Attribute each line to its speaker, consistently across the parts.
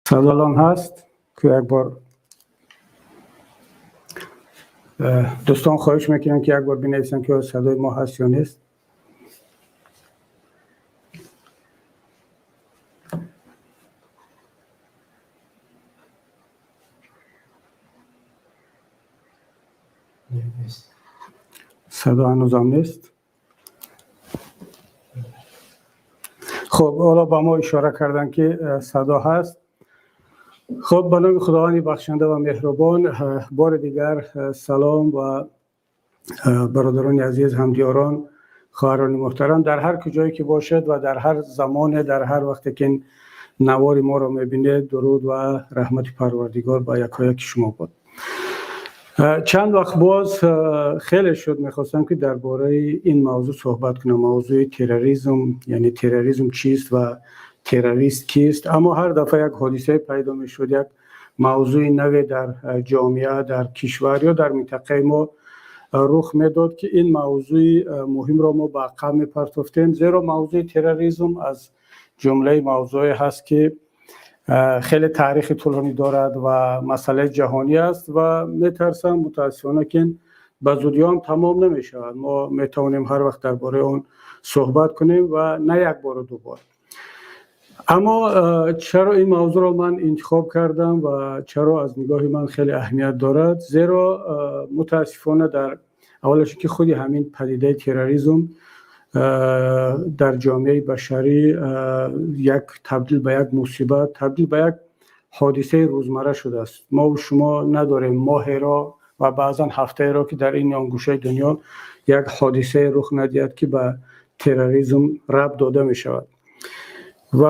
Speaker 1: صدا هست که یک بار دوستان خواهش میکنم که یک بار بنویسن که صدای ما هست یا نیست. صدا هنوزم نیست. خب حالا با ما اشاره کردن که صدا هست. خب به نام خداوند بخشنده و مهربان بار دیگر سلام و برادران عزیز، همدیاران، خواهران محترم در هر کجایی که باشد و در هر زمان، در هر وقت که این نوار ما را میبینید، درود و رحمت پروردگار با یکایک شما باد. چند وقت باز خیلی شد میخواستم که درباره این موضوع صحبت کنم، موضوع تروریسم، یعنی تروریسم چیست و تروریست کیست. اما هر دفعه یک حادثه پیدا میشد، یک موضوع نوی در جامعه، در کشور یا در منطقه ما رخ میداد که این موضوع مهم را ما به عقب میپرتافتیم، زیرا موضوع تروریسم از جمله موضوعی هست که خیلی تاریخ طولانی دارد و مسئله جهانی است و میترسم متاسفانه که به زودی هم تمام نمیشود. ما میتونیم هر وقت درباره اون صحبت کنیم و نه یک بار و دو بار. اما چرا این موضوع را من انتخاب کردم و چرا از نگاه من خیلی اهمیت دارد؟ زیرا متاسفانه در اولش که خودی همین پدیده تروریسم در جامعه بشری یک تبدیل به یک مصیبت، تبدیل به یک حادثه روزمره شده است. ما و شما نداریم ماهی را و بعضا هفته را که در این گوشه دنیا یک حادثه رخ ندهد که به تروریسم ربط داده می شود. و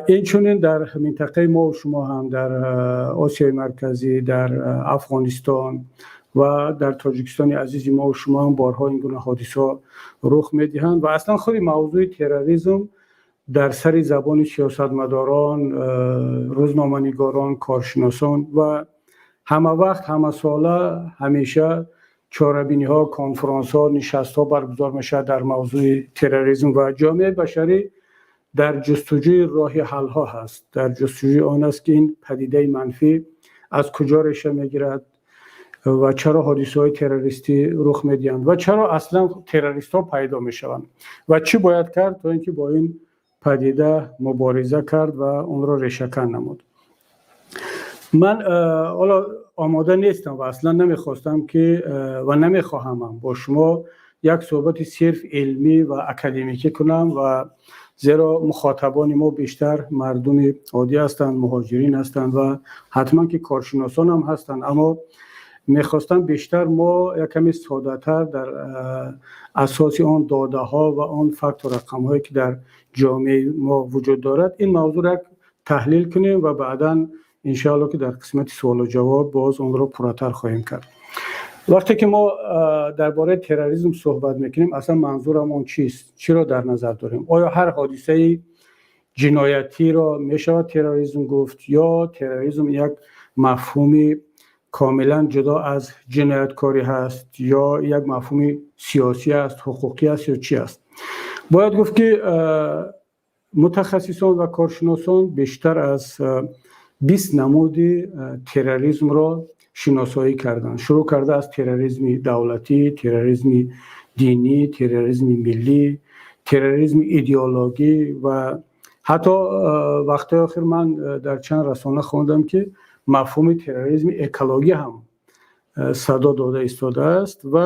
Speaker 1: این چنین در منطقه ما و شما هم در آسیای مرکزی، در افغانستان و در تاجیکستان عزیز ما و شما هم بارها این گونه حادثه رخ میدهند و اصلا خود موضوع تروریسم در سر زبان سیاستمداران، روزنامه‌نگاران، کارشناسان و همه وقت، همه ساله، همیشه چاره‌بینی ها، کنفرانس ها، نشست ها برگزار میشه در موضوع تروریسم و جامعه بشری در جستجوی راه حل ها هست، در جستجوی آن است که این پدیده منفی از کجا ریشه میگیرد و چرا حادثه های تروریستی رخ میدهند و چرا اصلا تروریست ها پیدا میشوند و چی باید کرد تا اینکه با این پدیده مبارزه کرد و اون را ریشه‌کن نمود. من حالا آماده نیستم و اصلا نمیخواستم که و نمیخواهم با شما یک صحبت صرف علمی و اکادمیکی کنم و زیرا مخاطبان ما بیشتر مردم عادی هستند، مهاجرین هستند و حتما که کارشناسان هم هستند، اما میخواستم بیشتر ما یک کمی ساده‌تر در اساس آن داده ها و آن فکت و رقم هایی که در جامعه ما وجود دارد این موضوع را تحلیل کنیم و بعدا انشاءالله که در قسمت سوال و جواب باز اون را پرتر خواهیم کرد. وقتی که ما درباره تروریسم صحبت میکنیم اصلا منظورمون چیست؟ چی را در نظر داریم؟ آیا هر حادثه جنایتی را میشود تروریسم گفت یا تروریسم یک مفهومی کاملا جدا از جنایتکاری هست یا یک مفهوم سیاسی است، حقوقی است یا چی است؟ باید گفت که متخصصان و کارشناسان بیشتر از 20 نمود تروریسم را شناسایی کردن. شروع کرده از تروریسم دولتی، تروریسم دینی، تروریسم ملی، تروریسم ایدئولوژی و حتی وقت آخر من در چند رسانه خوندم که مفهوم تروریسم اکولوژی هم صدا داده ایستاده است و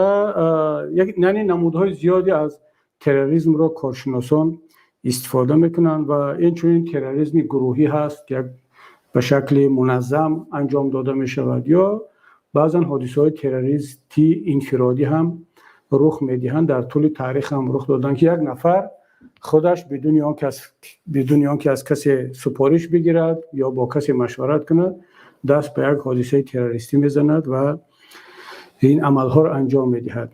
Speaker 1: یعنی نمودهای زیادی از تروریسم را کارشناسان استفاده میکنن و این چنین تروریسم گروهی هست که به شکل منظم انجام داده می شود یا بعضا حادثه های تروریستی انفرادی هم رخ میدهند. در طول تاریخ هم رخ دادن که یک نفر خودش بدون آنکه از کسی سفارش بگیرد یا با کسی مشورت کند دست به یک حادثه تروریستی میزند و این عملها را انجام میدهد.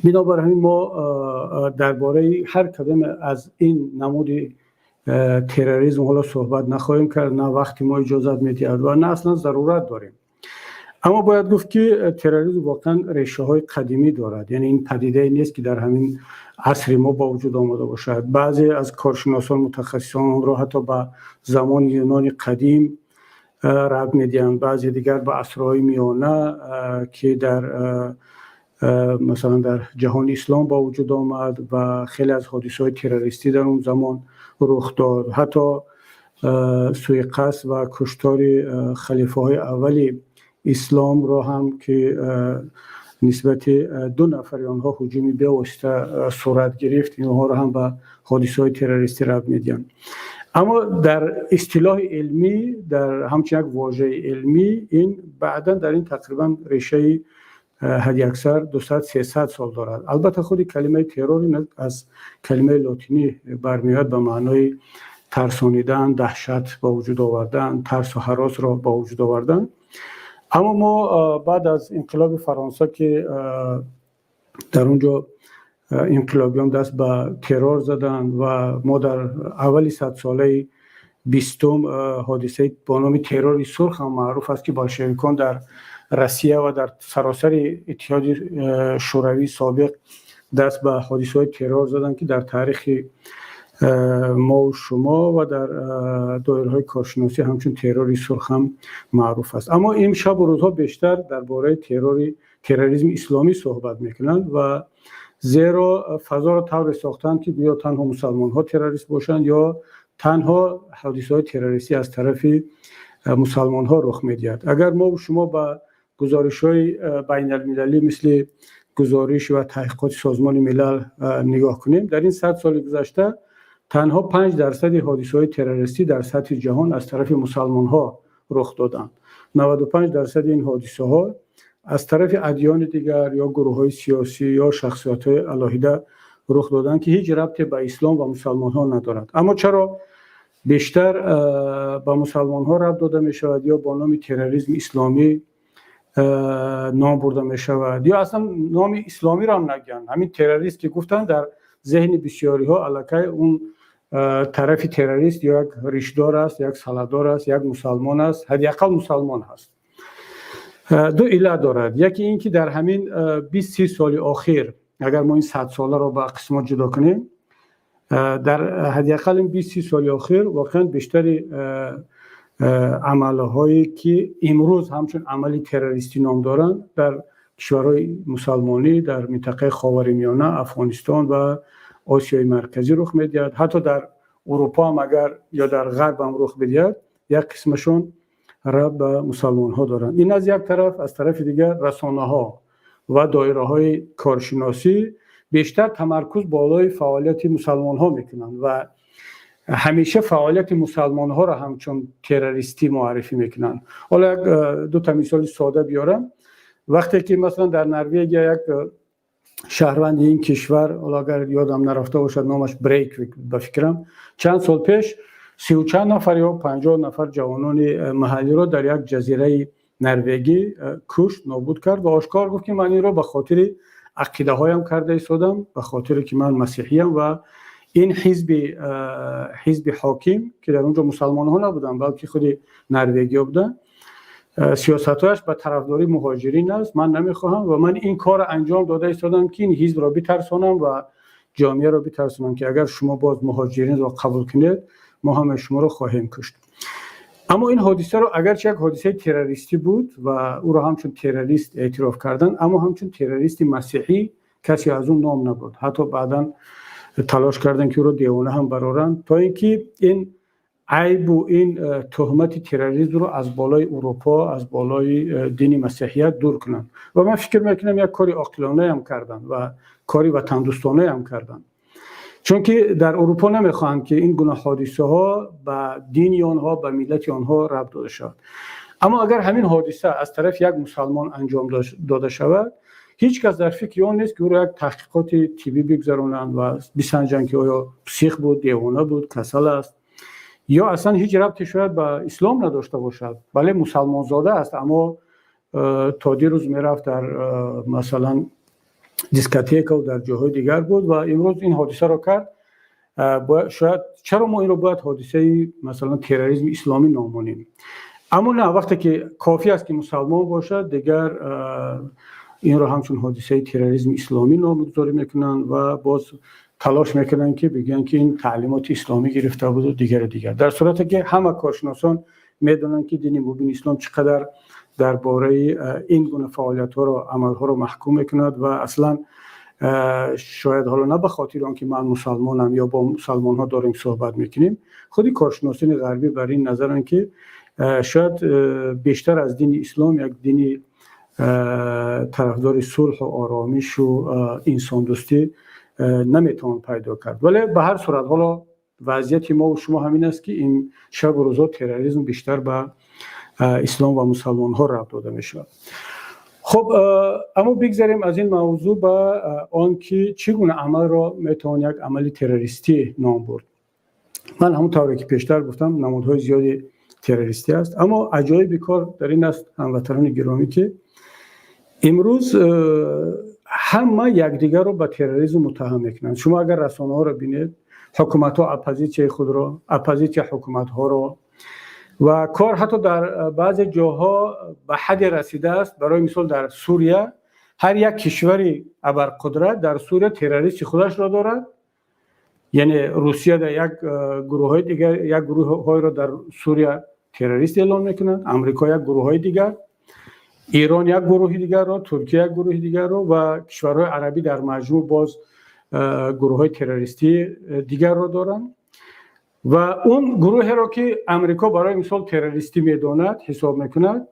Speaker 1: بنابراین ما درباره هر کدام از این نمود تروریسم حالا صحبت نخواهیم کرد، نه وقتی ما اجازت میدهد و نه اصلا ضرورت داریم. اما باید گفت که تروریسم واقعا ریشه های قدیمی دارد، یعنی این پدیده نیست که در همین عصر ما با وجود آمده باشد. بعضی از کارشناسان متخصصان اون را حتی به زمان یونان قدیم ربط میدن، بعضی دیگر به عصرهای میانه که در مثلا در جهان اسلام با وجود آمد و خیلی از حادثه‌های تروریستی در اون زمان رخ داد. حتی سوءقصد و کشتار خلیفه های اولی اسلام را هم که نسبت 2 نفر آنها هجومی به واسطه صورت گرفت، اینها را هم به حادثه‌های تروریستی ربط میدن. اما در اصطلاح علمی، در همچنین یک واژه علمی، این بعدا در این تقریبا ریشه حد اکثر 200-300 سال دارد. البته خود کلمه ترور از کلمه لاتینی برمیاد به معنای ترسانیدن، دهشت با وجود آوردن، ترس و هراس را با وجود آوردن. اما ما بعد از انقلاب فرانسه که در اونجا انقلابیان دست به ترور زدن و ما در اولی 100 ساله 20 حادثه با نام ترور سرخ هم معروف است که بلشویکان در روسیه و در سراسر اتحاد شوروی سابق دست به حادثه‌های ترور زدن که در تاریخ ما و شما و در دایره‌های کارشناسی همچون ترور سرخ هم معروف است. اما این شب و روزها بیشتر درباره تروریسم اسلامی صحبت میکنند و زیرا فضا را طور ساختند که بیا تنها مسلمان ها تروریست باشند یا تنها حادثه‌های تروریستی از طرف مسلمان ها رخ میدهد. اگر ما و شما با گزارش‌های بین المللی مثل گزارش و تحقیقات سازمان ملل نگاه کنیم، در این 100 سال گذشته تنها 5% حادثه‌های تروریستی در سطح جهان از طرف مسلمان ها رخ دادند. 95% این حادثه ها از طرف ادیان دیگر یا گروه‌های سیاسی یا شخصیت‌های علاهیده رخ دادند که هیچ ربطی به اسلام و مسلمان ها ندارد. اما چرا بیشتر با مسلمان ها ربط داده می شود یا با نام تروریسم اسلامی نام برده می شود یا اصلا نام اسلامی را هم نگن؟ همین تروریست که گفتن در ذهن بسیاری ها علاقه اون طرف تروریست یا یک ریشدار است، یک سالادار است، یک مسلمان است، حداقل مسلمان هست. 2 علت دارد. یکی این که در همین 20-30 سال اخیر، اگر ما این 100 ساله را به قسمت جدا کنیم، در حداقل این 20-30 سال اخیر واقعا بیشتر عملهایی که امروز همچون عملی تروریستی نام دارند در کشورهای مسلمانی در منطقه خاورمیانه، افغانستان و آسیای مرکزی رخ می‌دهد. حتی در اروپا هم اگر یا در غرب هم رخ بدهد، یک قسمشون ربط به مسلمان ها دارند. این از یک طرف. از طرف دیگر رسانه ها و دایره های کارشناسی بیشتر تمرکز بالای فعالیت مسلمان ها میکنند و همیشه فعالیت مسلمان ها را همچون تروریستی معرفی میکنند. حالا 2 تا مثال ساده بیارم. وقتی که مثلا در نروژ یک شهروند این کشور، حالا اگر یادم نرفته باشد نامش بریک به فکرم، چند سال پیش 30 و چند نفر یا 50 نفر جوانان محلی را در یک جزیره نروژی کشت، نابود کرد و آشکار گفت که من این را به خاطر عقیده هایم کرده ایستادم، به خاطر که من مسیحی ام و این حزب حاکم که در اونجا مسلمان ها نبودن بلکه خود نروژی بودن، سیاست‌هایش به طرفداری مهاجرین است، من نمیخواهم و من این کار انجام داده ایستادم که این حزب را بترسانم و جامعه را بترسانم که اگر شما باز مهاجرین را قبول کنید ما هم شما را خواهیم کشت. اما این حادثه رو اگرچه یک حادثه تروریستی بود و او را همچون تروریست اعتراف کردن، اما همچون تروریست مسیحی کسی از اون نام نبرد. حتی بعداً تلاش کردن که او را دیوانه هم برارن تا اینکه این عیب و این تهمت تروریسم رو از بالای اروپا، از بالای دین مسیحیت دور کنن و من فکر میکنم یک کاری عاقلانه هم کردن و کاری وطن دوستانه هم کردن، چون که در اروپا نمیخواهند که این گونه حادثه ها به دین آنها، به ملت آنها ربط داده شود. اما اگر همین حادثه از طرف یک مسلمان انجام داده شود، هیچ کس در فکر آن نیست که او را یک تحقیقات طبی بگذرانند و بسنجند که آیا پسیخ بود، دیوانه بود، کسل است یا اصلا هیچ ربطی شاید به اسلام نداشته باشد. بله مسلمان زاده است اما تا دیروز میرفت در مثلا دیسکوتک و در جاهای دیگر بود و امروز این حادثه را کرد. شاید چرا ما این رو باید حادثه مثلا تروریسم اسلامی نامونیم؟ اما نه، وقتی که کافی است که مسلمان باشد دیگر این رو همچون حادثه تروریسم اسلامی نامگذاری میکنن و باز تلاش میکنن که بگن که این تعلیمات اسلامی گرفته بود و دیگر. در صورتی که همه کارشناسان میدونن که دین مبین اسلام چقدر درباره این گونه فعالیت ها رو عمل ها رو محکوم میکند و اصلا شاید حالا نه به خاطر آنکه من مسلمانم یا با مسلمان ها داریم صحبت میکنیم، خودی کارشناسین غربی بر این نظرن که شاید بیشتر از دین اسلام یک دین طرفدار صلح و آرامش و انسان دوستی نمیتوان پیدا کرد. ولی به هر صورت حالا وضعیت ما و شما همین است که این شب و روزا تروریسم بیشتر به اسلام و مسلمان ها ربط داده میشه. خب اما بگذاریم از این موضوع به آن که چگونه عمل را میتوان یک عمل تروریستی نام برد. من همونطوری که پیشتر گفتم نمودهای زیادی تروریستی است، اما عجایب کار در این است هموطنان گرامی که امروز همه یکدیگر رو به تروریسم متهم میکنند. شما اگر رسانه ها رو بینید، حکومت ها اپوزیسیون خود را، اپوزیسیون حکومت ها رو، و کار حتی در بعض جاها به حد رسیده است. برای مثال در سوریه هر یک کشوری ابرقدرت در سوریه تروریست خودش را دارد، یعنی روسیه در یک گروه های دیگر یک گروه های را در سوریه تروریست اعلام میکنند، امریکا یک گروه های دیگر، ایران یک گروه دیگر را، ترکیه یک گروه دیگر را و کشورهای عربی در مجموع باز گروه های تروریستی دیگر را دارند. و اون گروه را که امریکا برای مثال تروریستی میداند حساب میکند،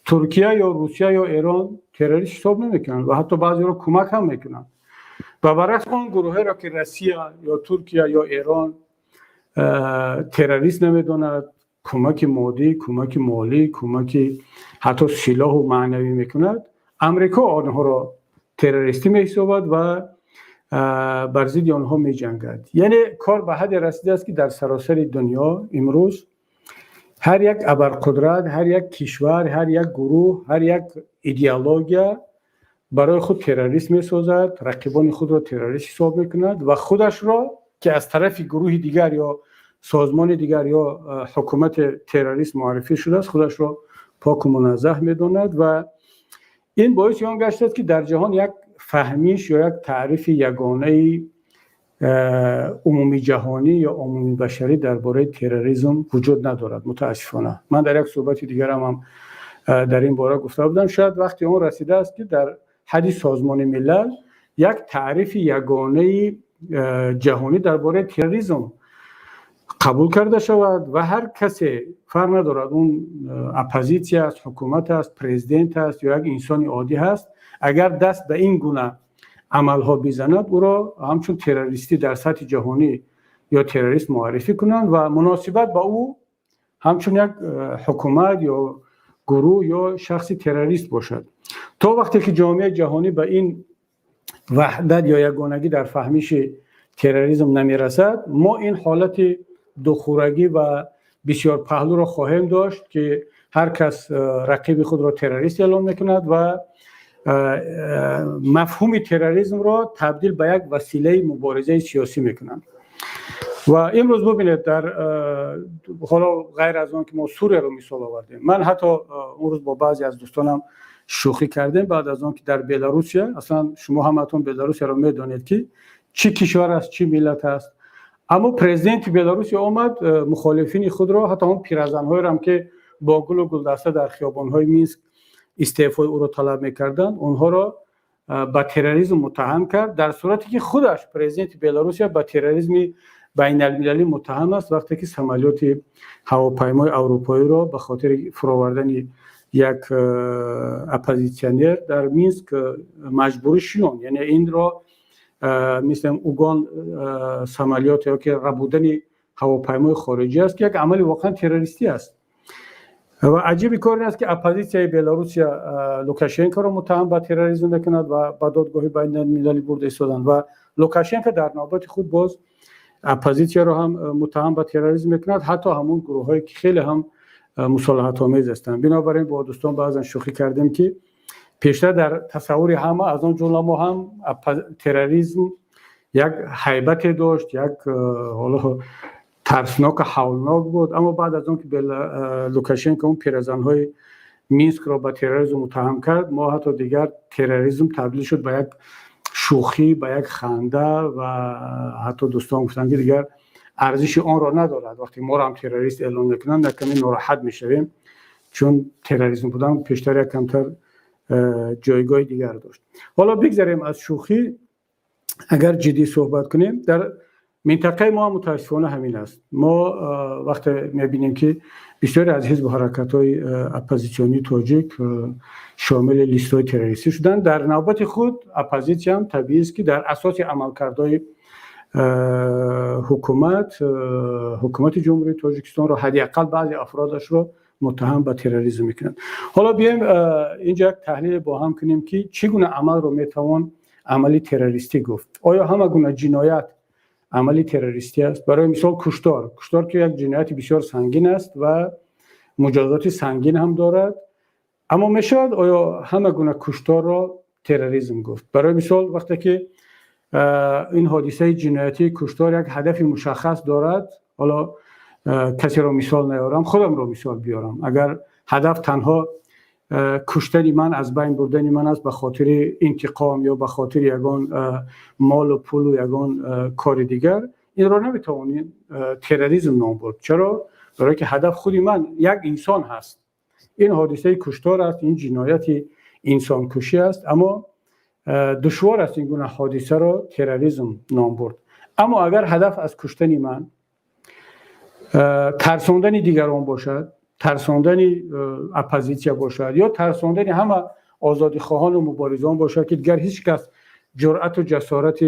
Speaker 1: ترکیه یا روسیه یا ایران تروریست حساب نمیکنند و حتی بعضی را کمک هم میکنند. و برعکس اون گروه را که روسیه یا ترکیه یا ایران تروریست نمیداند، کمک مادی، کمک مالی، کمک حتی سلاح و معنوی میکند، امریکا آنها را تروریستی میحسابد و بر ضد آنها می جنگد. یعنی کار به حد رسیده است که در سراسر دنیا امروز هر یک ابرقدرت، هر یک کشور، هر یک گروه، هر یک ایدئولوژیا برای خود تروریست می سازد، رقیبان خود را تروریست حساب می کند و خودش را که از طرف گروه دیگر یا سازمان دیگر یا حکومت تروریست معرفی شده است، خودش را پاک و منزه می داند و این باعث آن گشته است که در جهان یک فهمیش یا یک تعریف یگانه عمومی جهانی یا عمومی بشری درباره تروریسم وجود ندارد. متاسفانه من در یک صحبت دیگر هم در این باره گفته بودم، شاید وقتی اون رسیده است که در حد سازمان ملل یک تعریف یگانه جهانی درباره تروریسم قبول کرده شود و هر کسی فرق ندارد اون اپوزیسیون است، حکومت است، پرزیدنت است یا یک انسان عادی هست، اگر دست به این گونه عملها بزند او را همچون تروریستی در سطح جهانی یا تروریست معرفی کنند و مناسبت با او همچون یک حکومت یا گروه یا شخصی تروریست باشد. تا وقتی که جامعه جهانی به این وحدت یا یگانگی در فهمیش تروریسم نمیرسد، ما این حالت دوخورگی و بسیار پهلو را خواهیم داشت که هر کس رقیب خود را تروریست اعلام میکند و مفهوم تروریسم را تبدیل به یک وسیله مبارزه سیاسی میکنند. و امروز ببینید در حالا غیر از آن که ما سوریه رو مثال آوردیم، من حتی اون روز با بعضی از دوستانم شوخی کردیم بعد از آن که در بلاروسیه، اصلا شما همتون بلاروسیه رو میدونید که چی کشور است، چی ملت است، اما پرزیدنت بلاروسیه آمد مخالفین خود را، حتی اون پیرزن‌های هم که با گل و گلدسته در خیابان‌های مینسک استعفای او را طلب می‌کردند، اونها را به تروریسم متهم کرد، در صورتی که خودش پرزیدنت بلاروسیه به تروریسم بین المللی متهم است وقتی که سمالیات هواپیمای اروپایی را به خاطر فرآوردن یک اپوزیسیونر در مینسک مجبور شدند. یعنی این را مثل اوگان سمالیات یا که ربودن هواپیمای خارجی است که یک عمل واقعا تروریستی است. و عجیب کار این است که اپوزیسیون بلاروسیه لوکاشنکو را متهم به تروریسم میکند و به دادگاه بین المللی برده ایستادند و لوکاشنکو در نوبت خود باز اپوزیسیون را هم متهم به تروریسم میکند، حتی همون گروهایی که خیلی هم مصالحت آمیز هستند. بنابراین با دوستان بعضا شوخی کردیم که پیشتر در تصور همه از آن جمله ما هم تروریسم یک هیبت داشت، یک حالا ترسناک هولناک بود، اما بعد از اون که لوکاشنکو اون پیرزن‌های مینسک را به تروریسم متهم کرد، ما حتی دیگر تروریسم تبدیل شد به یک شوخی، به یک خنده و حتی دوستان گفتن که دیگر ارزش آن را ندارد. وقتی ما را هم تروریست اعلام میکنند کمی ناراحت میشویم، چون تروریسم بودن پیشتر کمتر جایگاه دیگر داشت. حالا بگذاریم از شوخی، اگر جدی صحبت کنیم، در منطقه ما متاسفانه همین است. ما وقتی میبینیم که بسیاری از حزب و حرکت‌های اپوزیسیونی تاجیک شامل لیست‌های تروریستی شدن، در نوبت خود اپوزیسیون هم طبیعی است که در اساس عملکردهای حکومت جمهوری تاجیکستان را حداقل بعضی افرادش را متهم به تروریسم میکنند. حالا بیایم اینجا یک تحلیل با هم کنیم که چگونه عمل رو میتوان عملی تروریستی گفت. آیا همه گونه جنایت عملی تروریستی است؟ برای مثال کشتار که یک جنایت بسیار سنگین است و مجازات سنگین هم دارد، اما میشود آیا همه گونه کشتار را تروریسم گفت؟ برای مثال وقتی که این حادثه جنایتی کشتار یک هدف مشخص دارد، حالا کسی را مثال نیارم، خودم را مثال بیارم، اگر هدف تنها کشتن من، از بین بردن من است به خاطر انتقام یا به خاطر یگان مال و پول و یگان کار دیگر، این را نمیتوانید تروریسم نام برد. چرا؟ برای که هدف خودی من یک انسان هست. این حادثه کشتار است، این جنایت انسان کشی است، اما دشوار است این گونه حادثه را تروریسم نام برد. اما اگر هدف از کشتن من ترساندن دیگران باشد، ترساندن اپوزیسیون باشد، یا ترساندن همه آزادی خواهان و مبارزان باشد که دیگر هیچ کس جرأت و جسارت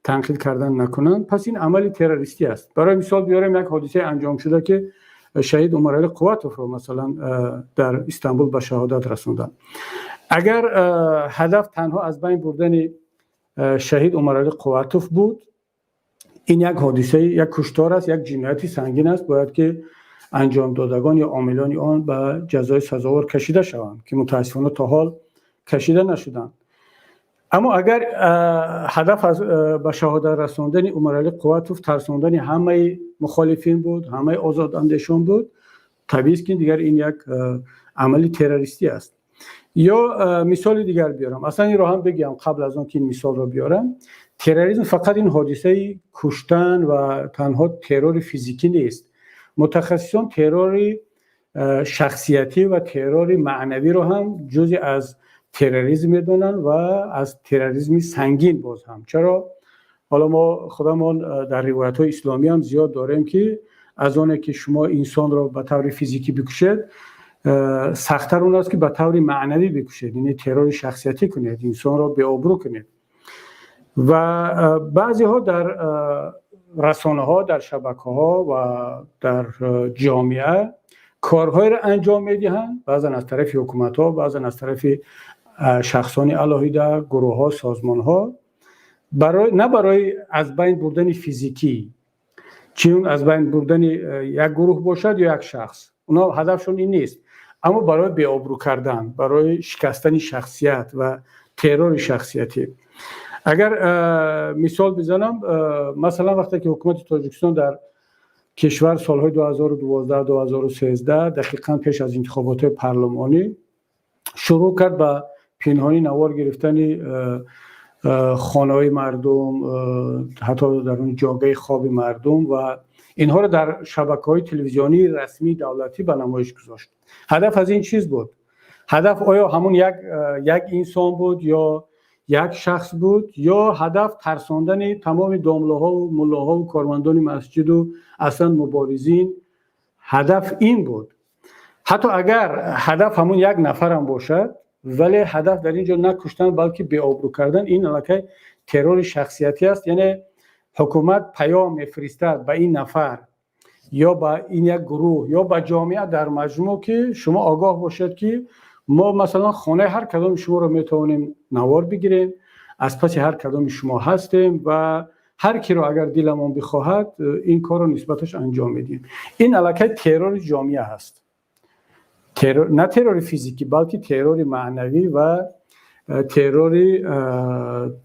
Speaker 1: تنقید کردن نکنند، پس این عمل تروریستی است. برای مثال بیاریم یک حادثه انجام شده که شهید عمرعلی قواتوف رو مثلا در استانبول به شهادت رساندند. اگر هدف تنها از بین بردن شهید عمرعلی قواتوف بود، این یک حادثه، یک کشتار است، یک جنایت سنگین است، باید که انجام دادگان یا عاملان آن به جزای سزاوار کشیده شوند که متاسفانه تا حال کشیده نشدند. اما اگر هدف از به شهادت رساندن عمرعلی قواتوف ترساندن همه مخالفین بود، همه آزاداندیشان بود، طبیعی است که دیگر این یک عمل تروریستی است. یا مثال دیگر بیارم، اصلا این رو هم بگم قبل از آن که این مثال رو بیارم، تروریسم فقط این حادثه کشتن و تنها ترور فیزیکی نیست. متخصصان ترور شخصیتی و ترور معنوی رو هم جزئی از تروریسم میدونن و از تروریسم سنگین باز هم. چرا؟ حالا ما خودمون در روایت‌های اسلامی هم زیاد داریم که از آنه که شما انسان را به طور فیزیکی بکشید، سخت‌تر اون است که به طور معنوی بکشید، یعنی ترور شخصیتی کنید، انسان را به آبرو کنید. و بعضی ها در رسانه ها، در شبکه ها و در جامعه کارهای را انجام میدهند، بعضا از طرف حکومت ها، بعضا از طرف شخصان علاهیده، گروه ها، سازمان ها، نه برای از بین بردن فیزیکی، چون از بین بردن یک گروه باشد یا یک شخص، اونا هدفشون این نیست، اما برای به آبرو کردن، برای شکستن شخصیت و ترور شخصیتی. اگر مثال بزنم، مثلا وقتی که حکومت تاجیکستان در کشور سالهای 2012-2013 دقیقاً پیش از انتخابات پارلمانی شروع کرد به پنهانی نوار گرفتن خانه‌های مردم، حتی در اون جاگه خواب مردم، و اینها رو در شبکه‌های تلویزیونی رسمی دولتی به نمایش گذاشت. هدف از این چیز بود؟ هدف آیا همون یک انسان بود یا یک شخص بود، یا هدف ترساندن تمام دامله‌ها و ملاها و کارمندان مسجد و اصلا مبارزین؟ هدف این بود. حتی اگر هدف همون یک نفر هم باشد، ولی هدف در اینجا نه کشتن بلکه به آبرو کردن، این علاقه ترور شخصیتی است. یعنی حکومت پیام میفرستد به این نفر یا به این یک گروه یا به جامعه در مجموع که شما آگاه باشید که ما مثلا خانه هر کدام شما رو میتونیم نوار بگیریم، از پس هر کدام شما هستیم و هر کی رو اگر دلمون بخواهد این کار رو نسبتش انجام میدیم. این علاقه ترور جامعه هست، نه ترور فیزیکی بلکه ترور معنوی و ترور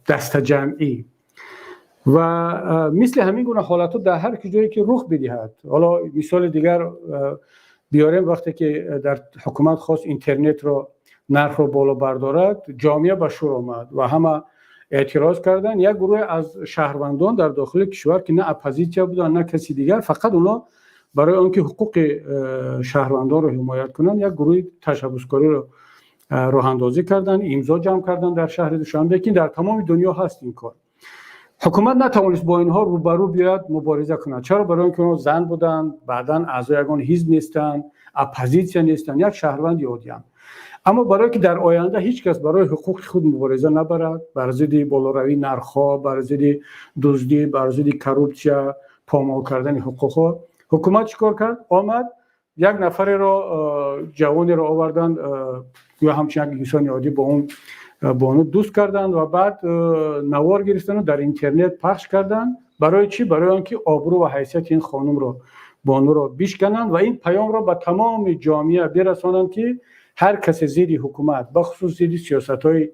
Speaker 1: دست جمعی. و مثل همین گونه حالات در هر جایی که رخ بدهد. حالا مثال دیگر بیاریم، وقتی که در حکومت خواست اینترنت رو نرخ رو بالا بردارد، جامعه به شور آمد و همه اعتراض کردن. یک گروه از شهروندان در داخل کشور که نه اپوزیسیون بودن نه کسی دیگر، فقط اونا برای آنکه حقوق شهروندان رو حمایت کنن یک گروه تشبثکاری رو راه اندازی کردن، امضا جمع کردن در شهر دوشنبه که در تمام دنیا هست این کار. حکومت نتوانست با اینها روبرو بیاد مبارزه کنه. چرا؟ برای اینکه اونها زن بودن، بعداً اعضای یگان حزب نیستن، اپوزیسیون نیستن، یک شهروند عادی ام. اما برای که در آینده هیچ کس برای حقوق خود مبارزه نبرد، بر ضد بالاروی نرخ‌ها، بر ضد دزدی، بر ضد کروپسیا، پامال کردن حقوق، حکومت چیکار کرد؟ آمد یک نفر را جوانی را آوردن یا همچنین یک انسان عادی با اون دوست کردن و بعد نوار گرفتن و در اینترنت پخش کردن. برای چی؟ برای آنکه آبرو و حیثیت این خانم رو بانو رو بشکنن و این پیام را به تمام جامعه برسانند که هر کس ضد حکومت، بخصوص ضد سیاست‌های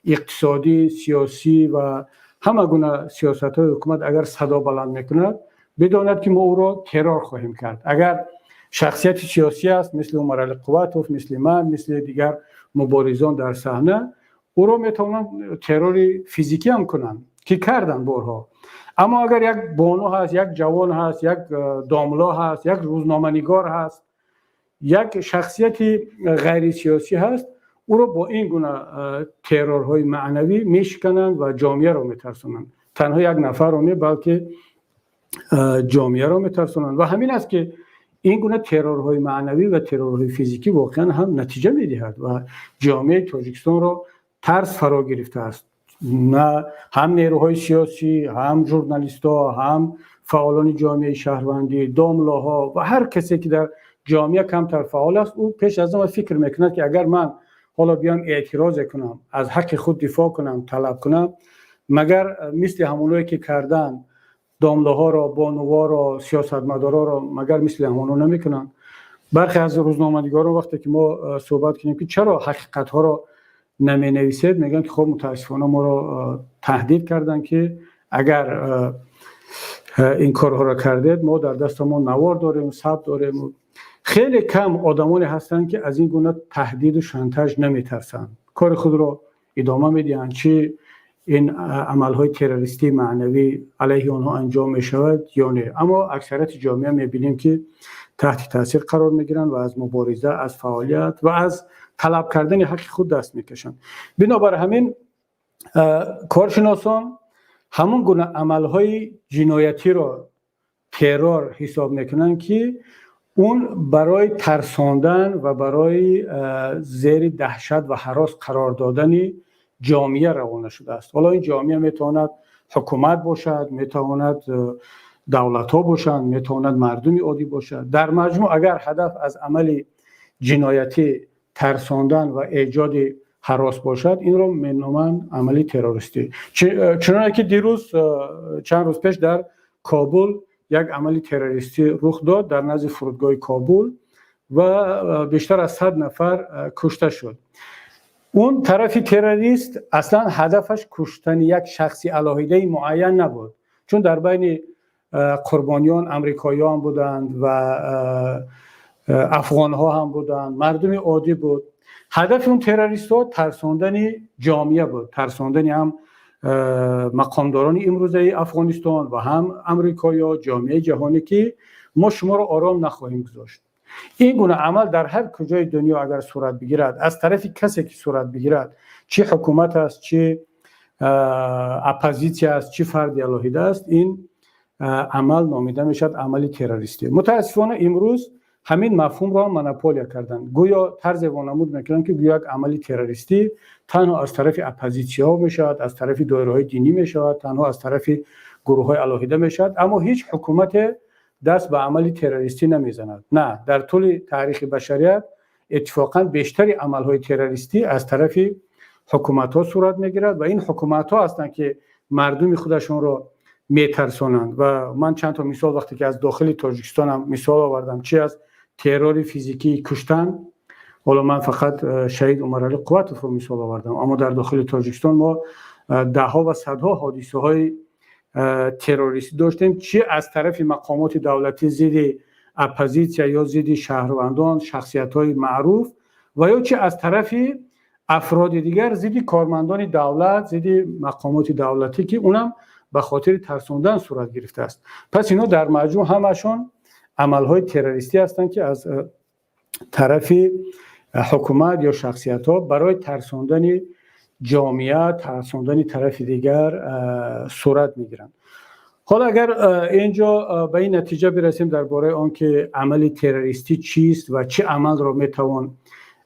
Speaker 1: اقتصادی، سیاسی و همه گونه سیاست‌های حکومت اگر صدا بلند میکند، بداند که ما او را ترور خواهیم کرد. اگر شخصیت سیاسی است مثل عمر علی قواتوف، مثل من، مثل دیگر مبارزان در صحنه، او را میتونن ترور فیزیکی هم کنن که کردن بارها. اما اگر یک بانو هست، یک جوان هست، یک داملا هست، یک روزنامه‌نگار هست، یک شخصیت غیر سیاسی هست، او را با این گونه ترورهای معنوی میشکنند و جامعه را میترسونند. تنها یک نفر را نه بلکه جامعه را میترسونند. و همین است که این گونه ترورهای معنوی و ترورهای فیزیکی واقعا هم نتیجه میدهد و جامعه تاجیکستان را ترس فرا گرفته است. نه هم نیروهای سیاسی، هم ژورنالیست‌ها، هم فعالان جامعه شهروندی، داملاها و هر کسی که در جامعه کمتر فعال است، او پیش از همه فکر میکند که اگر من حالا بیام اعتراض کنم، از حق خود دفاع کنم، طلب کنم، مگر مثل همونایی که کردن داملاها را، بانوها را، سیاستمدارا را، مگر مثل همونا نمیکنن؟ برخی از روزنامه‌نگاران وقتی که ما صحبت کنیم که چرا حقیقت ها را نمی نویسید، میگن که خب متاسفانه ما را تهدید کردن که اگر این کارها را کردید ما در دستمون نوار داریم، ثبت داریم. خیلی کم آدمانی هستند که از این گونه تهدید و شانتاژ نمیترسند، کار خود را ادامه میدهند، چه این عملهای تروریستی معنوی علیه آنها انجام می شود یا نه. اما اکثریت جامعه میبینیم که تحت تاثیر قرار میگیرند و از مبارزه، از فعالیت و از طلب کردن حق خود دست میکشند. بنابر همین کارشناسان همون گونه عملهای جنایتی را ترور حساب میکنند که اون برای ترساندن و برای زیر دهشت و هراس قرار دادن جامعه روانه شده است. حالا این جامعه میتواند حکومت باشد، میتواند دولت ها باشند، میتواند مردم عادی باشد. در مجموع اگر هدف از عمل جنایتی ترساندن و ایجاد هراس باشد، این رو مینامند عملی تروریستی. چنانکه که دیروز چند روز پیش در کابل یک عملی تروریستی رخ داد در نزد فرودگاه کابل و بیشتر از 100 نفر کشته شد. اون طرف تروریست اصلا هدفش کشتن یک شخصی علاهیده معین نبود، چون در بین قربانیان امریکایی‌ها هم بودند و افغان‌ها هم بودند، مردم عادی بود. هدف اون تروریست‌ها ترساندن جامعه بود، ترساندن هم مقامداران امروزه افغانستان و هم امریکایی‌ها، جامعه جهانی که ما شما را آرام نخواهیم گذاشت. این گونه عمل در هر کجای دنیا اگر صورت بگیرد، از طرف کسی که صورت بگیرد، چه حکومت است، چه اپوزیسیون است، چه فرد علاهیده است، این عمل نامیده میشد عملی تروریستی. متاسفانه امروز همین مفهوم را مونوپولیا کردن، گویا طرز وانمود میکنن که گویا یک عملی تروریستی تنها از طرف اپوزیسیون میشود، از طرف دایره‌های دینی میشود، تنها از طرف گروه‌های علاهیده میشود، اما هیچ حکومت دست به عملی تروریستی نمیزند. نه، در طول تاریخ بشریت اتفاقا بیشتری عمل‌های تروریستی از طرف حکومت‌ها صورت میگیرد و این حکومت‌ها هستند که مردم خودشون رو میترسونند. و من چند تا مثال وقتی که از داخل تاجیکستان هم مثال آوردم، چه از ترور فیزیکی کشتن، حالا من فقط شهید عمر علی قواتوف رو مثال آوردم، اما در داخل تاجیکستان ما ده‌ها و صدها حادثه‌های تروریستی داشتیم، چه از طرف مقامات دولتی ضد اپوزیسیون یا ضد شهروندان، شخصیت‌های معروف، و یا چه از طرف افراد دیگر ضد کارمندان دولت، ضد مقامات دولتی که اونم به خاطر ترساندن صورت گرفته است. پس اینا در مجموع همشون عملهای تروریستی هستند که از طرف حکومت یا شخصیت ها برای ترساندن جامعه، ترساندن طرف دیگر صورت میگیرند. حالا اگر اینجا به این نتیجه برسیم درباره آنکه عمل تروریستی چیست و چه عمل را میتوان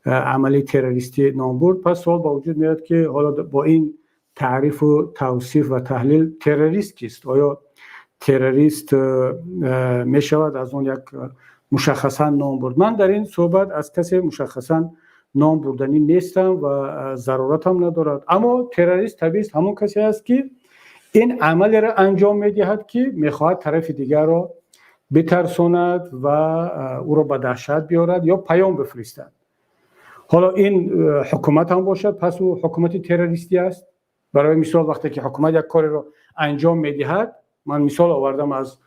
Speaker 1: عمل تروریستی نام برد، پس سوال با وجود میاد که حالا با این تعریف و توصیف و تحلیل تروریست کیست؟ آیا تروریست می شود از اون یک مشخصا نام برد؟ من در این صحبت از کسی مشخصا نام بردنی نیستم و ضرورت هم ندارد، اما تروریست طبیعی همون کسی است که این عمل را انجام میدهد که میخواهد طرف دیگر را بترساند و او را به دهشت بیارد یا پیام بفرستد. حالا این حکومت هم باشد، پس او حکومت تروریستی است. برای مثال وقتی که حکومت یک کاری را انجام میدهد، من مثال آوردم از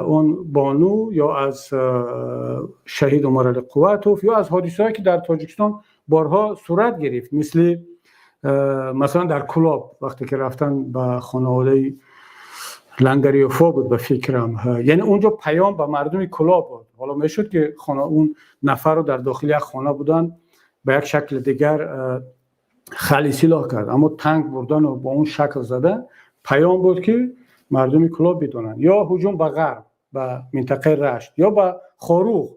Speaker 1: اون بانو یا از شهید عمر القواتوف یا از حادثه‌ای که در تاجیکستان بارها صورت گرفت، مثلا در کلاب وقتی که رفتن به خانواده لنگریوفا بود به فکرم، یعنی اونجا پیام به مردم کلاب بود. حالا میشد که اون نفر رو در داخل یک خانه بودن به یک شکل دیگر خالی سلاح کرد، اما تانک بردن و با اون شکل زدن پیام بود که مردم کلاب بدونن. یا هجوم به غرب به منطقه رشت یا به خاروخ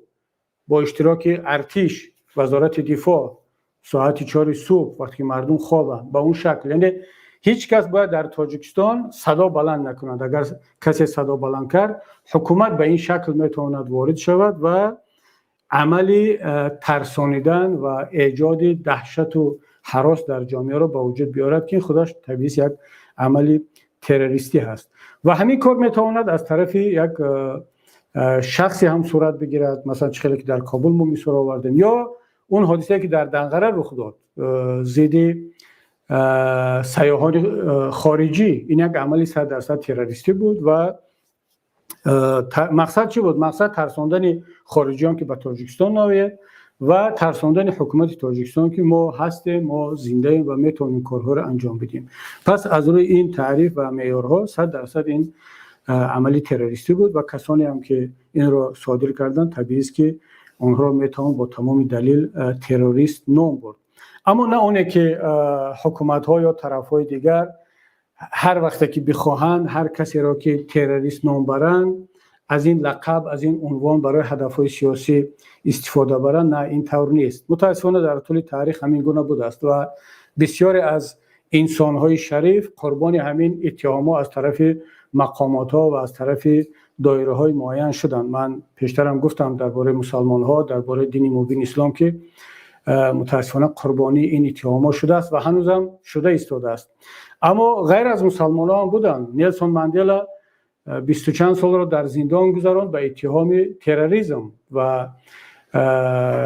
Speaker 1: با اشتراک ارتش، وزارت دفاع، ساعت 4 صبح وقتی مردم خوابن به اون شکل. یعنی هیچ کس باید در تاجیکستان صدا بلند نکند. اگر کسی صدا بلند کرد، حکومت به این شکل میتواند وارد شود و عملی ترسانیدن و ایجاد دهشت و هراس در جامعه را به وجود بیارد که خودش طبیعی یک عملی تروریستی هست. و همین کار میتواند از طرف یک شخصی هم صورت بگیرد، مثلا چخیلی که در کابل ما مثال آوردیم، یا اون حادثه که در دنقره رخ داد ضد سیاحان خارجی، این یک عملی 100% تروریستی بود و مقصد چی بود؟ مقصد ترساندن خارجیان که به تاجیکستان ناید و ترساندن حکومت تاجیکستان که ما هستیم، ما زنده ایم و میتونیم کارها رو انجام بدیم. پس از روی این تعریف و معیارها 100% این عملی تروریستی بود و کسانی هم که این را صادر کردن طبیعی است که اونها را میتوان با تمام دلیل تروریست نام برد. اما نه اونه که حکومت ها یا طرف های دیگر هر وقت که بخواهند هر کسی را که تروریست نام برند از این لقب، از این عنوان برای هدفهای سیاسی استفاده برند. نه، این طور نیست. متاسفانه در طول تاریخ همین گونه بوده است و بسیاری از انسان‌های شریف قربانی همین اتهامات از طرف مقامات‌ها و از طرف دایره‌های معین شدند. من پیشترم گفتم درباره مسلمان‌ها، درباره دین مبین اسلام که متاسفانه قربانی این اتهامات شده است و هنوزم شده ایستاده است. اما غیر از مسلمان‌ها هم بودند. نیلسون ماندلا 20 چند سال را در زندان گذراند به اتهام تروریسم و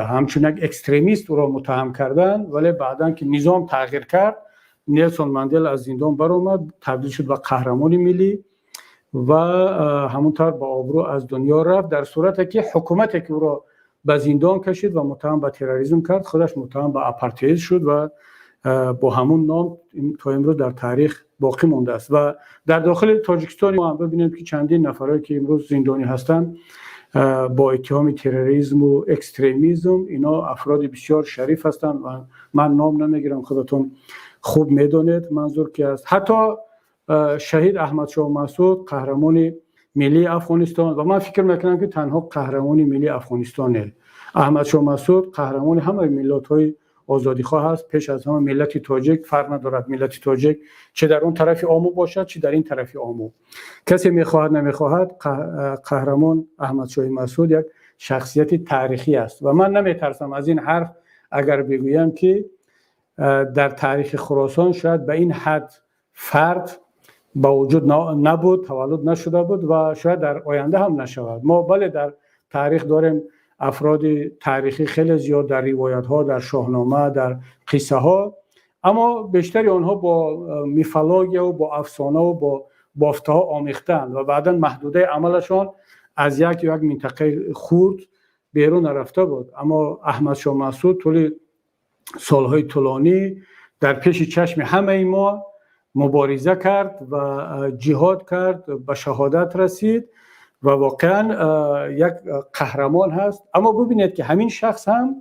Speaker 1: همچون یک اکستریمیست او را متهم کردند، ولی بعداً که نظام تغییر کرد نیلسون ماندلا از زندان برآمد، تبدیل شد به قهرمان ملی و همونطور با آبرو از دنیا رفت، در صورتی که حکومتی که او را به زندان کشید و متهم به تروریسم کرد خودش متهم به آپارتاید شد و با همون نام تا امروز در تاریخ باقی مانده است. و در داخل تاجیکستان ما هم ببینیم که چندین نفرایی که امروز زندانی هستند با اتهام تروریسم و اکستریمیسم، اینا افراد بسیار شریف هستند و من نام نمیگیرم، خودتون خوب میدونید منظور کی است. حتی شهید احمد شاه مسعود قهرمان ملی افغانستان و من فکر میکنم که تنها قهرمان ملی افغانستانه. احمد شاه مسعود قهرمان همه ملت‌های آزادیخواه هست، پیش از همه ملت تاجیک، فرق ندارد ملت تاجیک چه در اون طرف آمو باشد چه در این طرف آمو، کسی میخواهد نمیخواهد قهرمان احمد شاه مسعود یک شخصیت تاریخی است و من نمیترسم از این حرف اگر بگویم که در تاریخ خراسان شاید به این حد فرد با وجود نبود، تولد نشده بود و شاید در آینده هم نشود. ما بله در تاریخ داریم افراد تاریخی خیلی زیاد در روایت ها، در شاهنامه، در قصه ها، اما بیشتری آنها با میفولوژی و با افسانه و با بافته ها آمیختند و بعدا محدوده عملشان از یک منطقه خرد بیرون رفته بود. اما احمد شاه مسعود طول سالهای طولانی در پیش چشم همه ما مبارزه کرد و جهاد کرد، به شهادت رسید و واقعا یک قهرمان هست. اما ببینید که همین شخص هم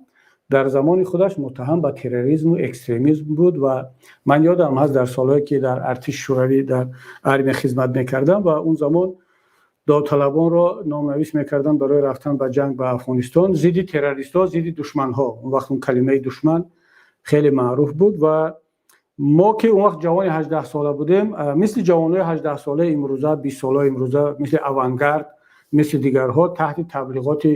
Speaker 1: در زمان خودش متهم به تروریسم و اکستریمیسم بود و من یادم هست در سالهایی که در ارتش شوروی در ارمی خدمت میکردم و اون زمان داوطلبان را نامنویس میکردن برای رفتن به جنگ به افغانستان ضد تروریست‌ها، ضد دشمن‌ها. اون وقت اون کلمه دشمن خیلی معروف بود و ما که اون وقت جوان 18 ساله بودیم، مثل جوانای 18 ساله امروزه، 20 ساله امروزه، مثل اوانگارد، مثل دیگرها تحت تبلیغات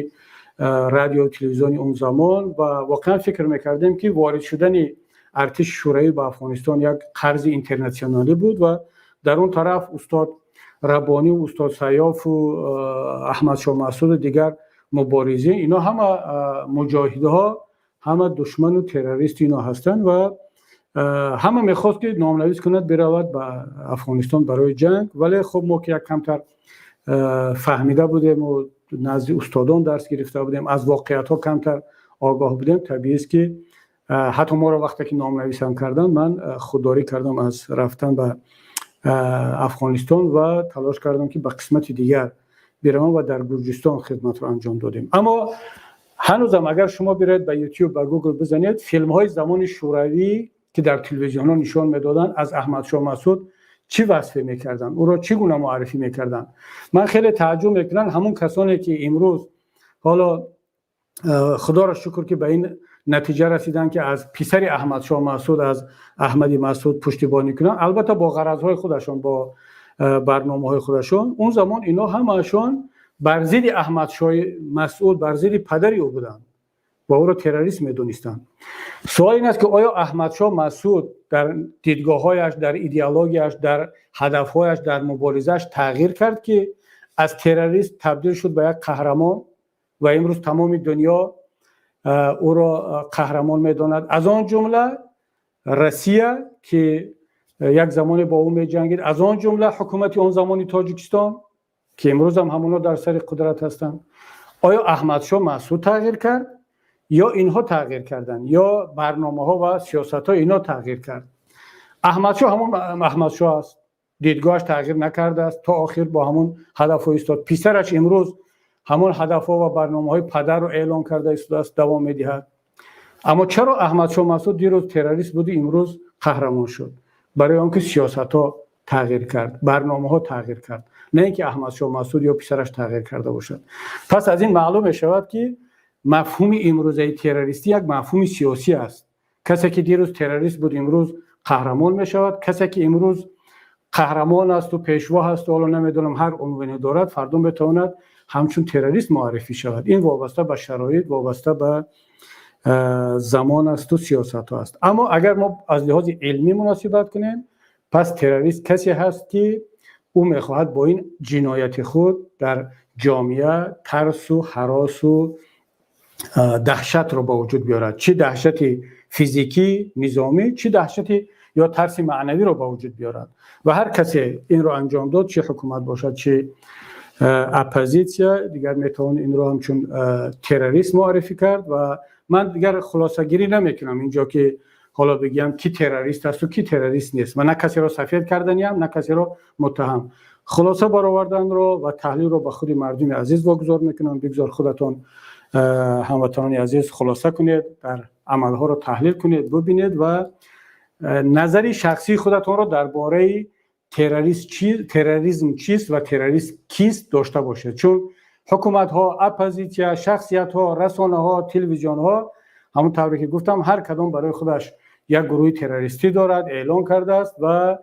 Speaker 1: رادیو و تلویزیون اون زمان و واقعا فکر میکردیم که وارد شدن ارتش شوروی به افغانستان یک قرض اینترنشنالی بود و در اون طرف استاد ربانی و استاد سیاف و احمد شاه مسعود و دیگر مبارزین، اینا همه مجاهدها، همه دشمن و تروریست اینا هستند و همه میخواست که نامنویس کند برود به افغانستان برای جنگ. ولی خب ما که یک کمتر فهمیده بودیم و نزد استادان درس گرفته بودیم، از واقعیت ها کمتر آگاه بودیم، طبیعی است که حتی ما را وقتی که نامنویس هم کردن من خودداری کردم از رفتن به افغانستان و تلاش کردم که به قسمت دیگر برم و در گرجستان خدمت رو انجام دادیم. اما هنوزم اگر شما برید به یوتیوب و گوگل بزنید فیلم های زمان شوروی که در تلویزیون ها نشان میدادن از احمد شاه مسعود چی وصف میکردن، او را چگونه معرفی میکردن، من خیلی تعجب میکنم. همون کسانی که امروز حالا خدا را شکر که به این نتیجه رسیدن که از پسر احمد شاه مسعود، از احمدی مسعود پشتیبانی کنن، البته با غرضهای خودشون، با برنامه‌های خودشون، اون زمان اینا همشون بر ضد احمد شاه مسعود، بر ضد پدری او بودن و او را تروریست میدونستند. سوال این است که آیا احمد شاه مسعود در دیدگاه‌هایش، در ایدئولوژیش، در هدف‌هایش، در مبارزه‌اش تغییر کرد که از تروریست تبدیل شد به یک قهرمان و امروز تمام دنیا او را قهرمان می‌داند، از آن جمله روسیه که یک زمانی با او می‌جنگید، از آن جمله حکومت آن زمانی تاجیکستان که امروز هم همونا در سر قدرت هستند. آیا احمد شاه مسعود تغییر کرد یا اینها تغییر کردن یا برنامه‌ها و سیاست‌ها اینا تغییر کرد؟ احمد شاه همون احمد شاه است، دیدگاهش تغییر نکرده است، تا آخر با همون هدف ایستاد. پسرش امروز همون هدف‌ها و برنامه‌های پدر رو اعلام کرده است، دوام می‌دهد. اما چرا احمد شاه مسعود دیروز تروریست بود امروز قهرمان شد؟ برای آنکه سیاست‌ها تغییر کرد، برنامه‌ها تغییر کرد، نه اینکه احمد شاه مسعود یا پسرش تغییر کرده باشد. پس از این معلوم می‌شود که مفهوم امروزه تروریستی یک مفهوم سیاسی است. کسی که دیروز تروریست بود امروز قهرمان می‌شود، کسی که امروز قهرمان است و پیشوا است و حالا نمیدونم هر عنوانی دارد، فردا بتواند همچون تروریست معرفی شود. این وابسته به شرایط، وابسته به زمان است و سیاست ها است. اما اگر ما از لحاظ علمی مناسبت کنیم، پس تروریست کسی هست که او میخواهد با این جنایت خود در جامعه ترس و هراس و دهشت رو با وجود بیارد، چه دهشت فیزیکی نظامی، چه دهشت یا ترس معنوی رو با وجود بیارد. و هر کسی این رو انجام داد، چه حکومت باشد چه اپوزیسیا، دیگر میتوان این رو همچون تروریست معرفی کرد. و من دیگر خلاصه گیری نمیکنم اینجا که حالا بگم کی تروریست است و کی تروریست نیست. من نه کسی رو سفید کردنیم نه کسی رو متهم. خلاصه برآوردن رو و تحلیل رو به خود مردم عزیز واگذار میکنم. بگذار خودتون هموطنان عزیز خلاصه کنید، در عملها رو تحلیل کنید، ببینید و نظری شخصی خودتون رو درباره تروریسم چیست و تروریست کیست داشته باشید. چون حکومت ها، اپوزیسیا، شخصیت ها، رسانه ها، تلویزیون ها، همون طوری که گفتم هر کدام برای خودش یک گروه تروریستی دارد، اعلان کرده است و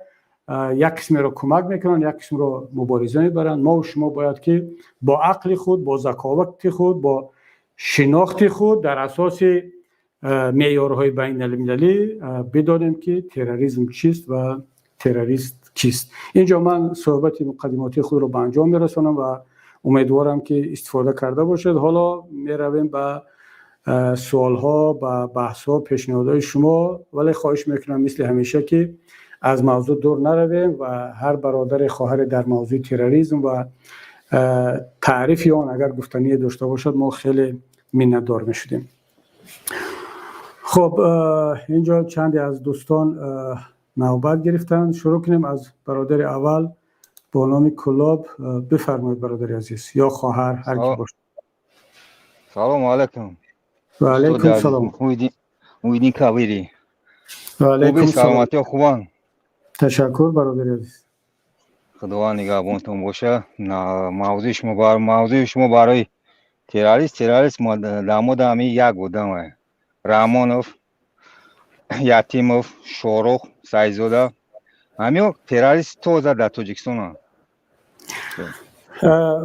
Speaker 1: یک قسم رو کمک میکنن، یک قسم رو مبارزه میبرن. ما و شما باید که با عقل خود، با ذکاوت خود، با شناخت خود در اساس معیارهای بین المللی بدانیم که تروریسم چیست و تروریست کیست. اینجا من صحبت مقدماتی خود رو به انجام میرسانم و امیدوارم که استفاده کرده باشد. حالا میرویم به سوال ها، به بحث ها، پیشنهادهای شما، ولی خواهش میکنم مثل همیشه که از موضوع دور نرویم و هر برادر خواهر در موضوع تروریسم و تعریف آن اگر گفتنی داشته باشد ما خیلی منتدار میشدیم. خب اینجا چندی از دوستان نوبت گرفتن. شروع کنیم از برادر اول با نام کلاب. بفرمایید برادر عزیز یا خواهر هر کی باشه.
Speaker 2: سلام علیکم.
Speaker 1: و علیکم سلام.
Speaker 2: مویدین کبیری.
Speaker 1: و علیکم سلام.
Speaker 2: سلامتی خوبان.
Speaker 1: تشکر برادر عزیز.
Speaker 2: خداوند نگهبانتون باشه. موضوع شما برای تروریست ما در مورد همین یک بودم. رحمانوف، یتیموف، شاروخ، سعیزاده همین تروریست توزه در تاجیکستان.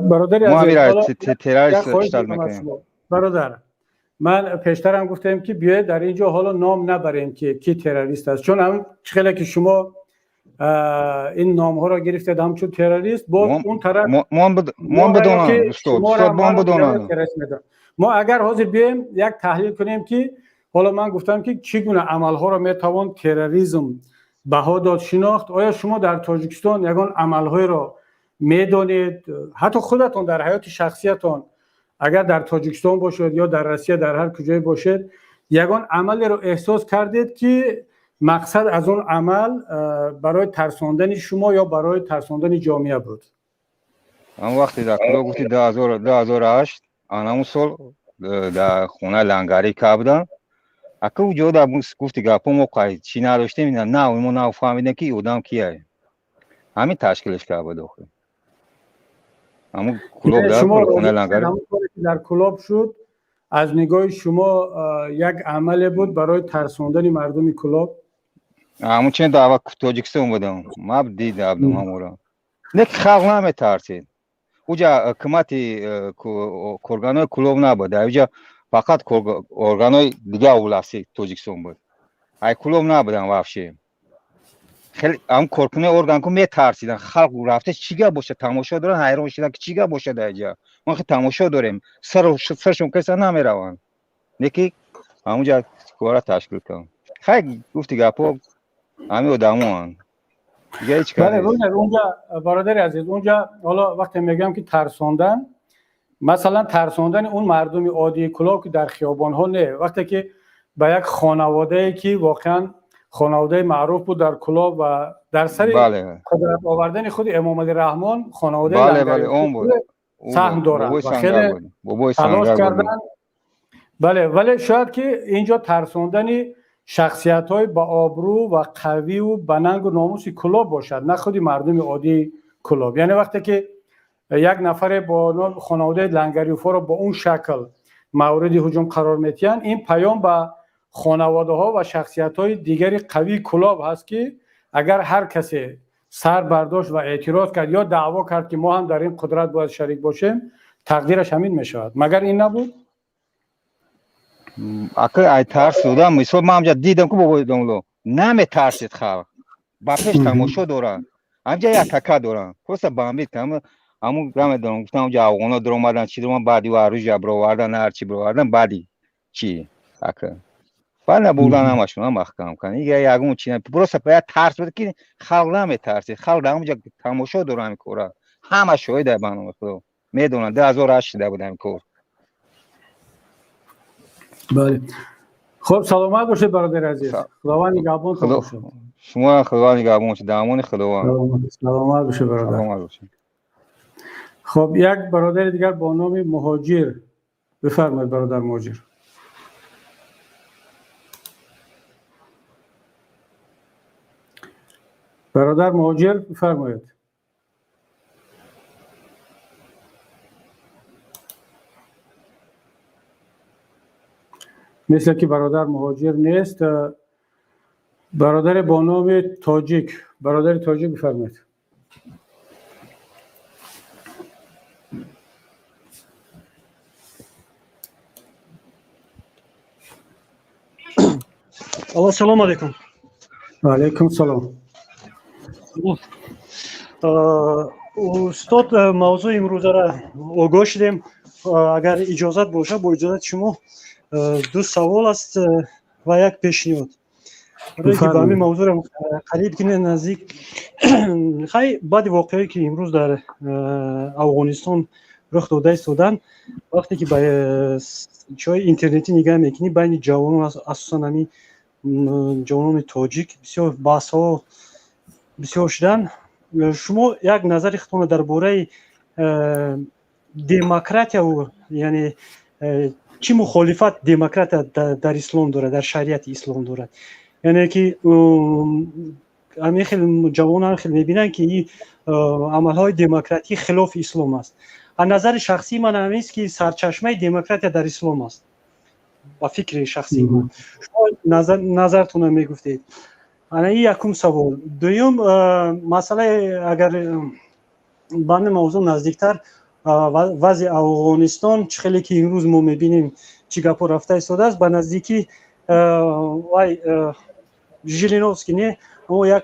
Speaker 1: برادر
Speaker 2: ما
Speaker 1: عزیز
Speaker 2: تروریست اشتغال میکنیم.
Speaker 1: برادر من پیشتر هم گفتم که بیاید در اینجا حالا نام نبریم که کی تروریست است، چون هم خیلی که شما این نام ها را گرفتید همچون تروریست با اون طرف ما اگر حاضر بیایم یک تحلیل کنیم که حالا من گفتم که چگونه عمل ها را میتوان تروریسم بها داد شناخت. آیا شما در تاجیکستان یگان عمل های را میدانید؟ حتی خودتون در حیات شخصیتون اگر در تاجیکستان باشید یا در روسیه در هر کجای باشید یگان عملی رو احساس کردید که مقصد از اون عمل برای ترساندن شما یا برای ترساندن جامعه بود؟
Speaker 2: من وقتی در کلا گفتی 2008 همون سال در خونه لنگری که بودم اکا اونجا در گفتی گپا موقعی چی نداشتیم نه ما نفهمیدیم که آدم کیه. همین تشکیلش کرده بود. همون کلوب در خونه لنگری
Speaker 1: در کلوب شد. از نگاه شما یک عمل بود برای ترساندن مردم کلوب؟
Speaker 2: همون چند دعوت تاجیکستان بودم ما دیدم همورا نه خلق نمیترسید. اونجا حکومتی کورگانای کلوب نبود، اونجا فقط ارگانای دیگه اولسی تاجیکستان بود. ای کلوب نبودن وافشی. خیلی هم کورکنه ارگان کو میترسیدن. خلق رفته چیگه باشه تماشا دارن، حیران شدن که چیگه باشه در اینجا. ما خیلی تماشا داریم. سرشون کسا نمیرون. نکی همونجا کارا تشکیل کردم. خیلی گفتی گپا همین آدموان. دیگه هیچ کاری نیست.
Speaker 1: اونجا برادر عزیز اونجا حالا وقتی میگم که ترساندن، مثلا ترساندن اون مردم عادی کلوب که در خیابان ها نه، وقتی که به یک خانواده که واقعا خانواده معروف بود در کلوب و در سر قدرت آوردن خود امام علی رحمان خانواده
Speaker 2: بله اون بود
Speaker 1: سهم دارن و خیلی تلاش کردن. بله ولی شاید که اینجا ترساندن شخصیت های با آبرو و قوی و بننگ و ناموس کلوب باشد، نه خودی مردم عادی کلوب. یعنی وقتی که یک نفر با نام خانواده لنگریوفا را با اون شکل مورد هجوم قرار میتین، این پیام به خانواده ها و شخصیت های دیگری قوی کلوب هست که اگر هر کسی سر برداشت و اعتراض کرد یا دعوا کرد که ما هم در این قدرت باید شریک باشیم، تقدیرش همین میشود. مگر این نبود؟
Speaker 2: اگر ای ترس بودم مثلا من همجا دیدم که بابای دونلو نمیترسید خلق با پیش تماشا دارن همجا یک تکه دارن پس بامید که همون گرم دارم گفتم همجا افغانا در اومدن چی دارم بعدی و عروج جبرا وردن هرچی برآوردن بعدی چی اکر بعد نبودن همشون هم محکم کنن یه یگون چی برسه باید ترس بده که خلق نمیترسید. خلق در همونجا تماشا دارن میکنن همه شاهد برنامه خدا میدونن 2008 ده بودم کار.
Speaker 1: بله خب سلامت باشید برادر عزیز. خداوند نگهبانتون باشه.
Speaker 2: شما خداوند نگهبان باشه. درمان خداوند.
Speaker 1: سلامت باشه برادر. خب یک برادر دیگر با نام مهاجر. بفرمایید برادر مهاجر. برادر مهاجر بفرمایید. مثل که برادر مهاجر نیست. برادر با نام تاجیک. برادر تاجیک بفرمایید.
Speaker 3: السلام علیکم.
Speaker 1: و علیکم سلام.
Speaker 3: استاد موضوع امروز را آگاه شدیم. اگر اجازت باشه با اجازت شما دو سوال است و یک پیشنهاد. برای که به همین موضوع را قریب کنه نزدیک خیلی بعد واقعی که امروز در افغانستان رخ داده ایستادن وقتی که به چای اینترنتی نگاه میکنی بین جوانان اساسا همین جوانان تاجیک بسیار بحث ها بسیار شدن. شما یک نظر خودتون درباره دموکراتیا و یعنی چی مخالفت دموکرات در اسلام داره، در شریعت اسلام داره؟ یعنی که همین خیلی جوانان خیلی میبینن که این عملهای دموکراتی خلاف اسلام است. از نظر شخصی من همین است که سرچشمه دموکراتیا در اسلام است. با فکر شخصی من شما نظرتون میگفتید. انا این یکم سوال. دوم مسئله اگر بند موضوع نزدیکتر وضع افغانستان خیلی که این روز ما میبینیم چی گپ رفته ایستاده است، به نزدیکی وای ژیرینوفسکی نه اما یک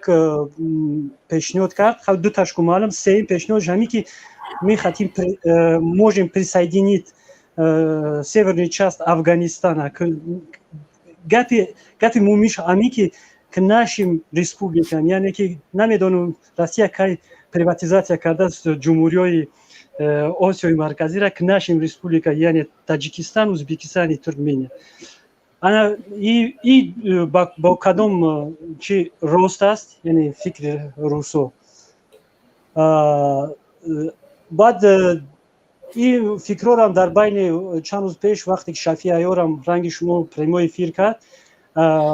Speaker 3: پیشنهاد کرد خود دو تاش معلوم سه پیشنهاد همی که میخواتیم можем присоединить северную часть Афганистана к гапи мумиш ами که нашим республикам, یعنی که نمیدونم روسیه کی پریواتیزاسیا کرده است جمهوریای آسیای مرکزی را که нашим республика یعنی تاجیکستان، ازبکستان، ترکمنیا. انا این با کدام چی راست است، یعنی فکر روسو. بعد این فکر را در بین چند روز پیش وقتی که شفیع عیارم رنگ شما پریمای فیر کرد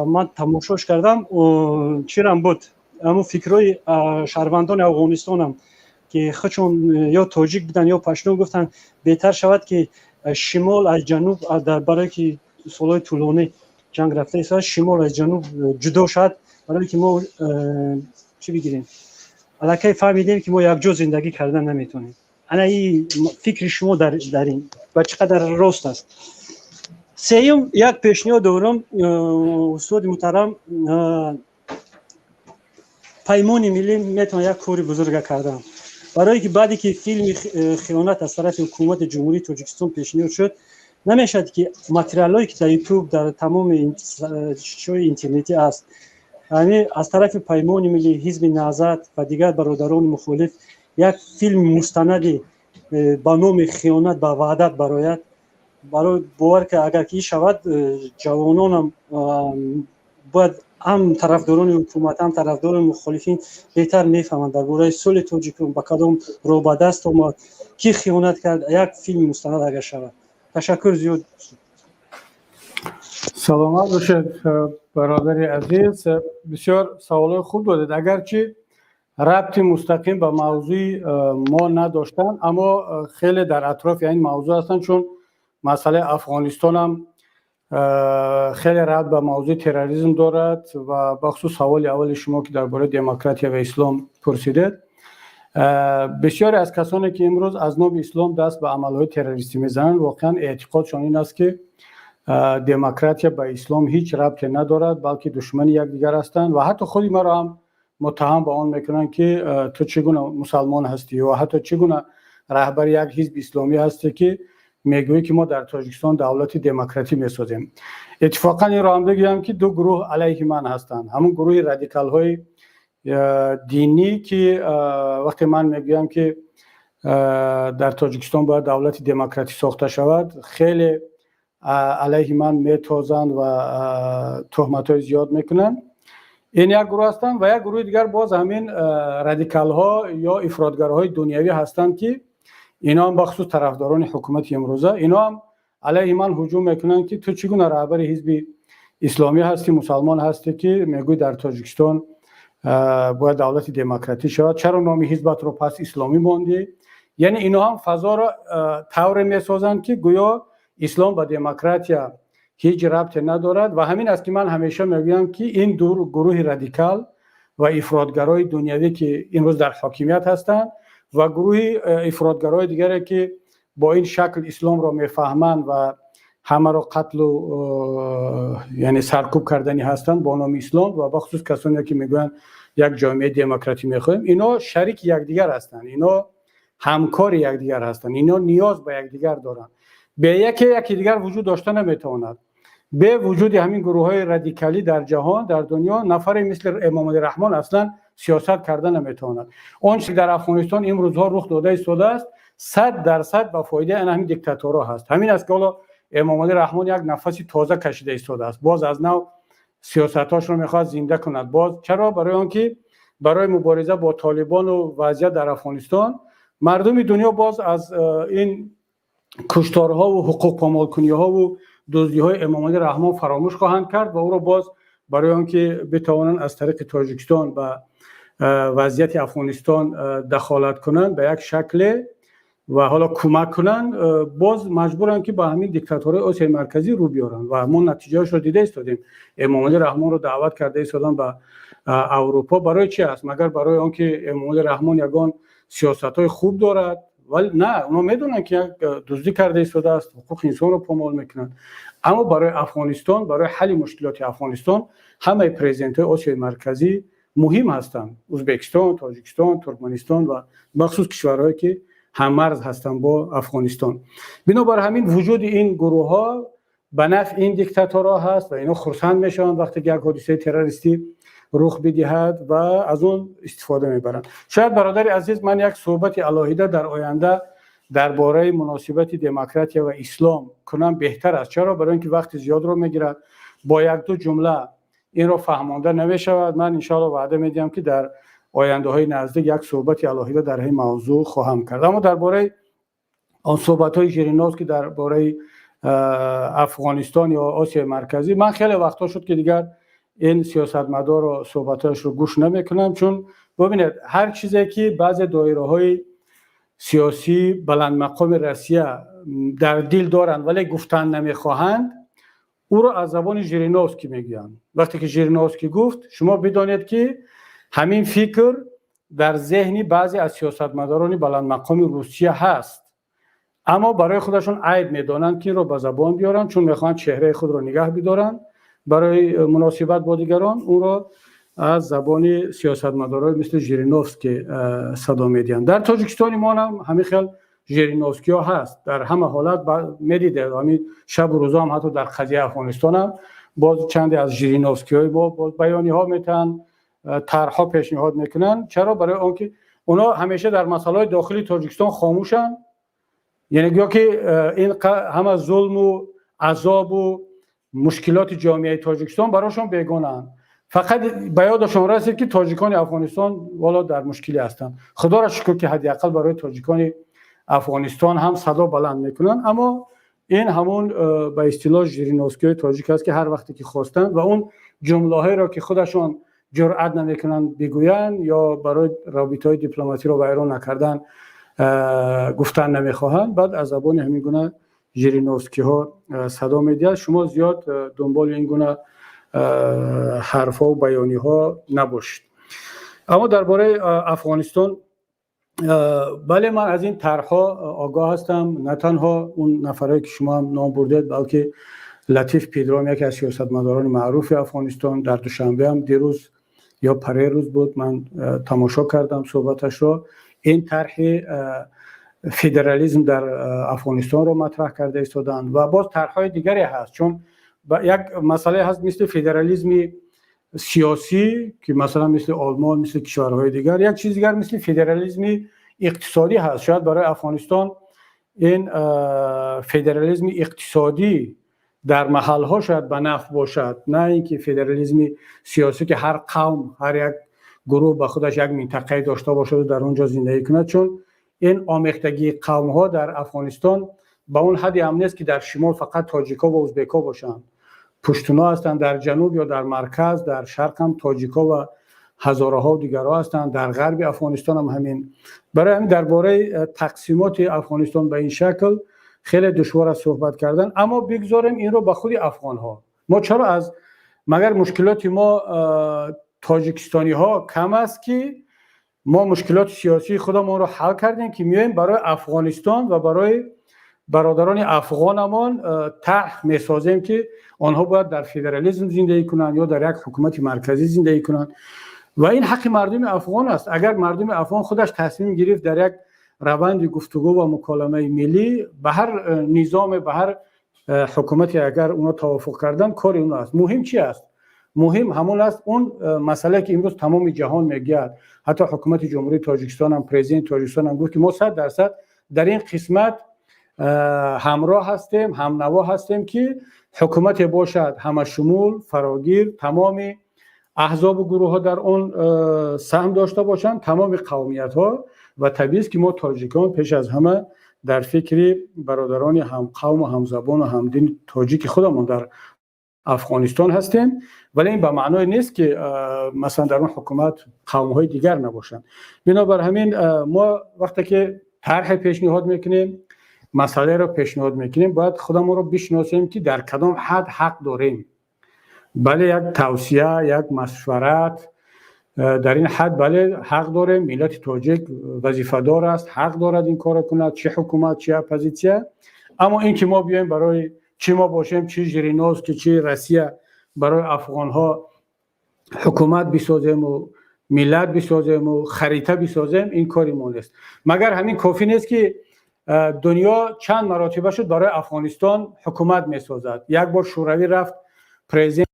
Speaker 3: من تماشاش کردم و چیرم بود اما فکرای شهروندان افغانستان هم که خودشون یا تاجیک بودن یا پشتو گفتن بهتر شود که شمال از جنوب در برای که سالهای طولانی جنگ رفته است شمال از جنوب جدا شد برای که ما چی بگیریم الکی فهمیدیم که ما یک جا زندگی کردن نمیتونیم. انا این فکر شما در این و چقدر راست است؟ سیوم یک پیشنهاد دارم استاد محترم، پیمان ملی میتونه یک کاری بزرگ کردن برای که بعدی که فیلم خیانت از طرف حکومت جمهوری تاجیکستان پیشنهاد شد نمیشد که متریالایی که در یوتیوب در تمام شبکه‌های اینترنتی است یعنی از طرف پیمان ملی، حزب نهضت و دیگر برادران مخالف یک فیلم مستندی با نام خیانت به وحدت برای باور که اگر که شود جوانان هم باید هم طرفداران حکومت هم طرفداران مخالفین بهتر میفهمند درباره صلح تاجیکستان با کدام رو به دست آمد کی خیانت کرد. یک فیلم مستند اگر شود. تشکر زیاد.
Speaker 1: سلامت باشید برادر عزیز. بسیار سوالات خوب دادید اگرچه ربط مستقیم به موضوع ما نداشتن اما خیلی در اطراف این موضوع هستند چون مسئله افغانستان هم خیلی ربط به موضوع تروریسم دارد و بخصوص سوال اول شما که درباره دموکراتیا و اسلام پرسیدید. بسیاری از کسانی که امروز از نام اسلام دست به عملهای تروریستی میزنند واقعا اعتقادشان این است که دموکراتیا به اسلام هیچ ربطی ندارد بلکه دشمن یکدیگر هستند و حتی خود ما را هم متهم به آن میکنند که تو چگونه مسلمان هستی و حتی چگونه رهبر یک حزب اسلامی هستی که میگویی که ما در تاجیکستان دولت دموکراتی میسازیم. اتفاقا این را هم بگم که دو گروه علیه من هستند، همون گروه رادیکال های دینی که وقتی من میگویم که در تاجیکستان باید دولت دموکراتی ساخته شود خیلی علیه من میتازند و تهمت های زیاد میکنند. این یک گروه هستند و یک گروه دیگر باز همین رادیکال ها یا افراطگرهای دنیوی هستند که اینا هم بخصوص طرفداران حکومت امروزه اینا هم علیه من هجوم میکنند که تو چگونه رهبر حزب اسلامی هستی، مسلمان هستی که میگوی در تاجیکستان باید دولت دموکراتی شود، چرا نام حزبت رو پس اسلامی ماندی؟ یعنی اینا هم فضا را طور میسازند که گویا اسلام با دموکراتیا هیچ ربطی ندارد و همین است که من همیشه میگویم که این دو گروه رادیکال و افراطگرای دنیوی که امروز در حاکمیت هستند و گروه افراطگرای دیگری که با این شکل اسلام را میفهمند و همه را قتل و یعنی سرکوب کردنی هستند با نام اسلام و بخصوص کسانی که میگویند یک جامعه دموکراتی میخواهیم، اینا شریک یکدیگر هستند، اینا همکار یکدیگر هستند، اینا نیاز به یکدیگر دارند. به یکی دیگر وجود داشته نمیتواند. به وجود همین گروه های رادیکالی در جهان در دنیا نفر مثل امام رحمان اصلا سیاست کردن نمیتواند. اون چیزی در افغانستان امروزها رخ داده ایستاده است 100% به فایده همین دیکتاتورها هست. همین است که حالا امام علی رحمان یک نفسی تازه کشیده ایستاده است، باز از نو سیاستاش رو میخواد زنده کند. باز چرا؟ برای آنکه برای مبارزه با طالبان و وضعیت در افغانستان مردم دنیا باز از این کشتارها و حقوق پامال کنی‌ها و دزدی‌های امام علی رحمان فراموش خواهند کرد و او را باز برای آنکه بتوانند از طریق تاجیکستان و وضعیت افغانستان دخالت کنند به یک شکل و حالا کمک کنند، باز مجبورن که با همین دیکتاتورهای آسیای مرکزی رو بیارن و ما نتیجهش رو دیده ایستادیم. امام علی رحمان رو دعوت کرده ایستادن به اروپا. برای چی است؟ مگر برای آنکه امام علی رحمان یگان سیاست‌های خوب دارد؟ ولی نه، اونا میدونن که دزدی کرده ایستاده است، حقوق انسان رو پامال میکنن. اما برای افغانستان، برای حل مشکلات افغانستان، همه پرزیدنت‌های آسیای مرکزی مهم هستند. ازبکستان، تاجیکستان، ترکمنستان و مخصوص کشورهایی که هممرز هستند با افغانستان. بنابر همین وجود این گروه ها به نفع این دیکتاتورها هست و اینا خرسند میشن وقتی که یک حادثه تروریستی رخ بدهد و از اون استفاده میبرند. شاید برادر عزیز من یک صحبت الهیده در آینده درباره مناسبت دموکراسی و اسلام کنم بهتر است. چرا؟ برای اینکه وقت زیاد رو میگیرد، با یک دو جمله این رو فهمانده نمیشود. من ان شاء الله وعده میدم که در آینده های نزدیک یک صحبت الهیده در این موضوع خواهم کرد. اما درباره آن صحبت های ژیرینوفسکی که درباره افغانستان یا آسیای مرکزی، من خیلی وقتا شد که دیگر این سیاستمدار و صحبتاش رو گوش نمیکنم، چون ببینید هر چیزی که بعض دایره های سیاسی بلند مقام روسیه در دل دارند ولی گفتن نمیخواهند، او رو از زبان ژیرینوفسکی میگن. وقتی که ژیرینوفسکی گفت، شما بدانید که همین فکر در ذهنی بعضی از سیاستمداران بلند مقام روسیه هست، اما برای خودشون عیب میدانند که این رو به زبان بیارن، چون میخوان چهره خود رو نگه بدارن برای مناسبت با دیگران. اون رو از زبان سیاستمدارای مثل ژیرینوفسکی صدا میدن. در تاجیکستان ما هم همین خیلی ژیرینوفسکی ها هست. در همه حالت میدیده، همین شب و روزا هم حتی در قضیه افغانستان هم باز چند از ژیرینوفسکی های با بیانی ها میتن، طرحها پیشنهاد میکنن. چرا؟ برای آنکه اونا همیشه در مسائل داخلی تاجیکستان خاموشن، یعنی گویا که این همه ظلم و عذاب و مشکلات جامعه تاجیکستان براشون بیگانه‌اند. فقط به یادشون رسید که تاجیکان افغانستان والا در مشکلی هستند. خدا را شکر که حداقل برای تاجیکان افغانستان هم صدا بلند میکنن. اما این همون به اصطلاح ژیرینوفسکی تاجیک است که هر وقتی که خواستن و اون جمله‌ای را که خودشون جرئت نمیکنن بگوین یا برای رابطه‌های دیپلماسی رو ویران نکردن گفتن نمیخواهند، بعد از زبان همین گونه ژیرینوفسکی ها صدا میدهد. شما زیاد دنبال این گونه حرفا و بیانی ها نباشید. اما درباره افغانستان، بله من از این طرحها آگاه هستم. نه تنها اون نفرایی که شما هم نام بردید، بلکه لطیف پیدرام یکی از سیاستمداران معروف افغانستان در دوشنبه هم دیروز یا پری روز بود، من تماشا کردم صحبتش را. این طرح فدرالیسم در افغانستان رو مطرح کرده ایستادن و باز طرح‌های دیگری هست، چون یک مسئله هست مثل فدرالیسم سیاسی که مثلا مثل آلمان، مثل کشورهای دیگر. یک چیز دیگر مثل فدرالیسم اقتصادی هست. شاید برای افغانستان این فدرالیسم اقتصادی در محل‌ها شاید به نفع باشد، نه اینکه فدرالیسم سیاسی که هر قوم، هر یک گروه به خودش یک منطقه داشته باشد و در اونجا زندگی کند. چون این آمیختگی قوم‌ها در افغانستان به اون حدی هم نیست که در شمال فقط تاجیک‌ها و ازبک‌ها باشند. پشتونا هستند در جنوب یا در مرکز، در شرق هم تاجیک‌ها و هزارها و دیگرها هستند، در غرب افغانستان هم همین. برای همین درباره تقسیمات افغانستان به این شکل خیلی دشوار است صحبت کردن. اما بگذاریم این رو به خود افغان‌ها. ما چرا از مگر مشکلات ما تاجیکستانی ها کم است که ما مشکلات سیاسی خودمون رو حل کردیم که میایم برای افغانستان و برای برادران افغانمان طرح میسازیم که آنها باید در فدرالیسم زندگی کنند یا در یک حکومت مرکزی زندگی کنند و این حق مردم افغان است. اگر مردم افغان خودش تصمیم گرفت در یک روند گفتگو و مکالمه ملی به هر نظام، به هر حکومتی اگر اونا توافق کردن، کار اونا است. مهم چی است؟ مهم همون است اون مسئله که امروز تمام جهان میگه، حتی حکومت جمهوری تاجیکستان هم، پرزیدنت تاجیکستان هم گفت که ما 100% در این قسمت همراه هستیم، هم نوا هستیم که حکومت باشد همه شمول، فراگیر، تمام احزاب و گروه ها در اون سهم داشته باشند، تمام قومیت ها. و طبیعی است که ما تاجیکان پیش از همه در فکر برادران هم قوم و هم زبان و هم دین تاجیک خودمون در افغانستان هستیم، ولی این به معنای نیست که مثلا در اون حکومت قوم های دیگر نباشند. بنابر همین ما وقتی که طرح پیشنهاد میکنیم، مسئله رو پیشنهاد میکنیم، باید خودمون رو بشناسیم که در کدام حد حق داریم. بله یک توصیه، یک مشورت در این حد بله حق داره، ملت تاجیک وظیفه دار است، حق دارد این کار کند، چه حکومت چه اپوزیسیون. اما این که ما بیایم برای چی ما باشیم، چه ژریناز که چه روسیه برای افغان ها حکومت بسازیم و ملت بسازیم و خریطه بسازیم، این کاری ما نیست. مگر همین کافی نیست که دنیا چند مراتبه شد برای افغانستان حکومت میسازد. یک بار شوروی رفت پرزیدنت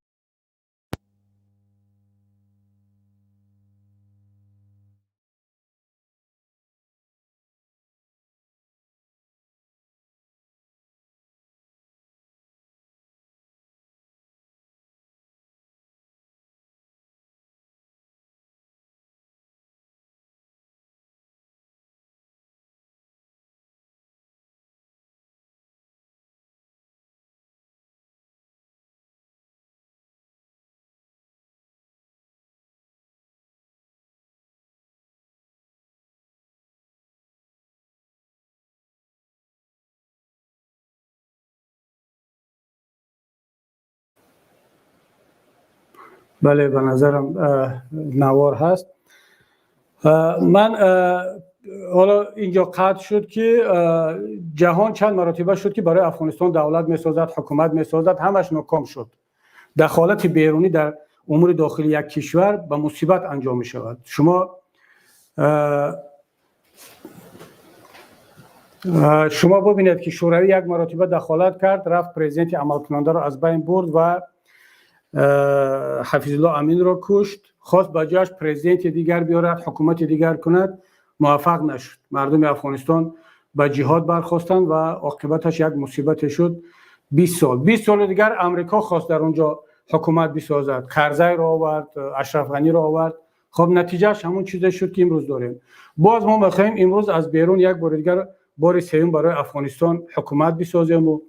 Speaker 1: بله به نظرم نوار هست. من حالا اینجا قطع شد که جهان چند مراتبه شد که برای افغانستان دولت میسازد، حکومت میسازد، همش ناکام شد. دخالت بیرونی در امور داخلی یک کشور به مصیبت انجام می شود. شما ببینید که شوروی یک مراتبه دخالت کرد، رفت پرزیدنت عمل کننده را از بین برد و حفیظ الله امین را کشت. خواست با جاش پرزیدنت دیگر بیارد، حکومت دیگر کند، موفق نشد. مردم افغانستان به جهاد برخواستند و عاقبتش یک مصیبت شد. 20 سال دیگر امریکا خواست در اونجا حکومت بسازد، کرزی را آورد، اشرف غنی را آورد. خب نتیجهش همون چیزی شد که امروز داریم. باز ما می‌خوایم امروز از بیرون یک بار دیگر بار سوم برای افغانستان حکومت بسازیم و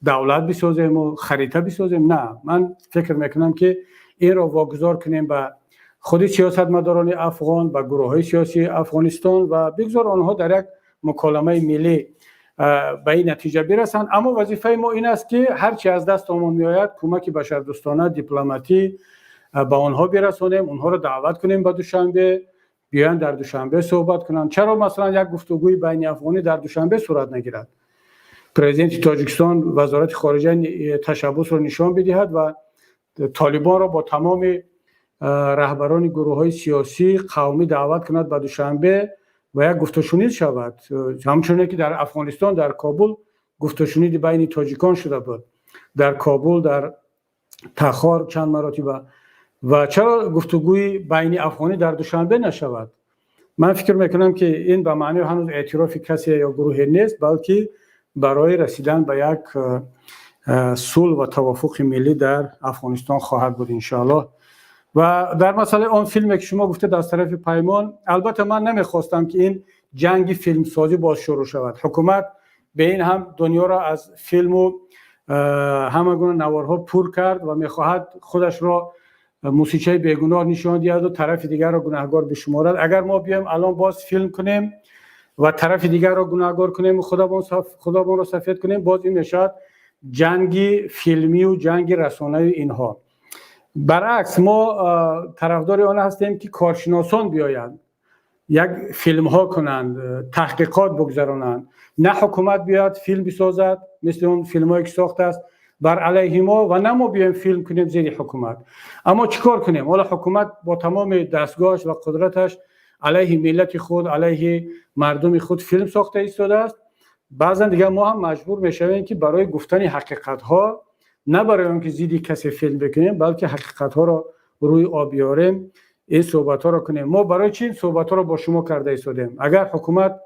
Speaker 1: دولت بسازیم و خریطه بسازیم. نه، من فکر میکنم که این را واگذار کنیم به خود سیاستمداران افغان، به گروه‌های سیاسی افغانستان و بگذار آنها در یک مکالمه ملی به این نتیجه برسند. اما وظیفه ما این است که هر چی از دستمون میآید کمک بشردوستانه، دیپلماتی به آنها برسانیم، آنها را دعوت کنیم به دوشنبه بیان در دوشنبه صحبت کنند. چرا مثلا یک گفتگوی بین افغانی در دوشنبه صورت نگیرد؟ پرزیدنت تاجیکستان وزارت خارجه تشبث را نشان بدهد و طالبان را با تمام رهبران گروه‌های سیاسی قومی دعوت کند به دوشنبه و یک گفتگو شود. همچنین که در افغانستان در کابل گفتگو بین تاجیکان شده بود، در کابل، در تخار چند مراتبه. و چرا گفتگوی بین افغانی در دوشنبه نشود؟ من فکر میکنم که این به معنی هنوز اعتراف کسی یا گروهی نیست، بلکه برای رسیدن به یک صلح و توافق ملی در افغانستان خواهد بود انشاءالله. و در مسئله آن فیلمی که شما گفتید از طرف پیمان، البته من نمیخواستم که این جنگ فیلم سازی باز شروع شود. حکومت به این هم دنیا را از فیلم و همه گونه نوارها پر کرد و میخواهد خودش را موسیقی بیگناه نشان دهد و طرف دیگر را گناهکار بشمارد. اگر ما بیایم الان باز فیلم کنیم و طرف دیگر را گناهکار کنیم و خداوند را سفید کنیم، باز این میشد جنگ فیلمی و جنگ رسانه‌ای اینها. برعکس ما طرفدار آن هستیم که کارشناسان بیایند یک فیلم ها کنند، تحقیقات بگذرانند، نه حکومت بیاد فیلم بسازد مثل اون فیلم هایی که ساخته است بر علیه ما و نه ما بیایم فیلم کنیم زیر حکومت. اما چیکار کنیم؟ حالا حکومت با تمام دستگاهش و قدرتش علیه ملت خود، علیه مردم خود فیلم ساخته ایستاده است. بعضا دیگه ما هم مجبور میشویم که برای گفتن حقیقت ها، نه برای اینکه زیدی کسی فیلم بکنیم، بلکه حقیقت ها را روی آب بیاریم، این صحبت ها را کنیم. ما برای چی این صحبت ها را با شما کرده ایستادیم؟ اگر حکومت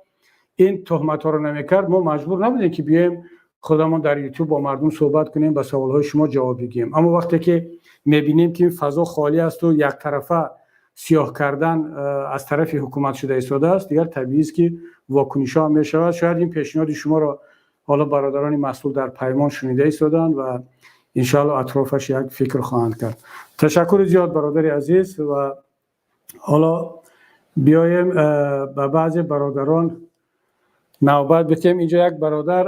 Speaker 1: این تهمت ها رو نمیکرد ما مجبور نبودیم که بیایم خودمون در یوتیوب با مردم صحبت کنیم به سوالهای شما جواب بگیم. اما وقتی که میبینیم که این فضا خالی است و یک طرفه سیاه کردن از طرف حکومت شده ایستاده است، دیگر طبیعی است که واکنش ها می شود. شاید این پیشنهاد شما را حالا برادران مسئول در پیمان شنیده ایستادند و ان شاء الله اطرافش یک فکر خواهند کرد. تشکر زیاد برادر عزیز. و حالا بیایم به بعضی برادران نوبت بدیم. اینجا یک برادر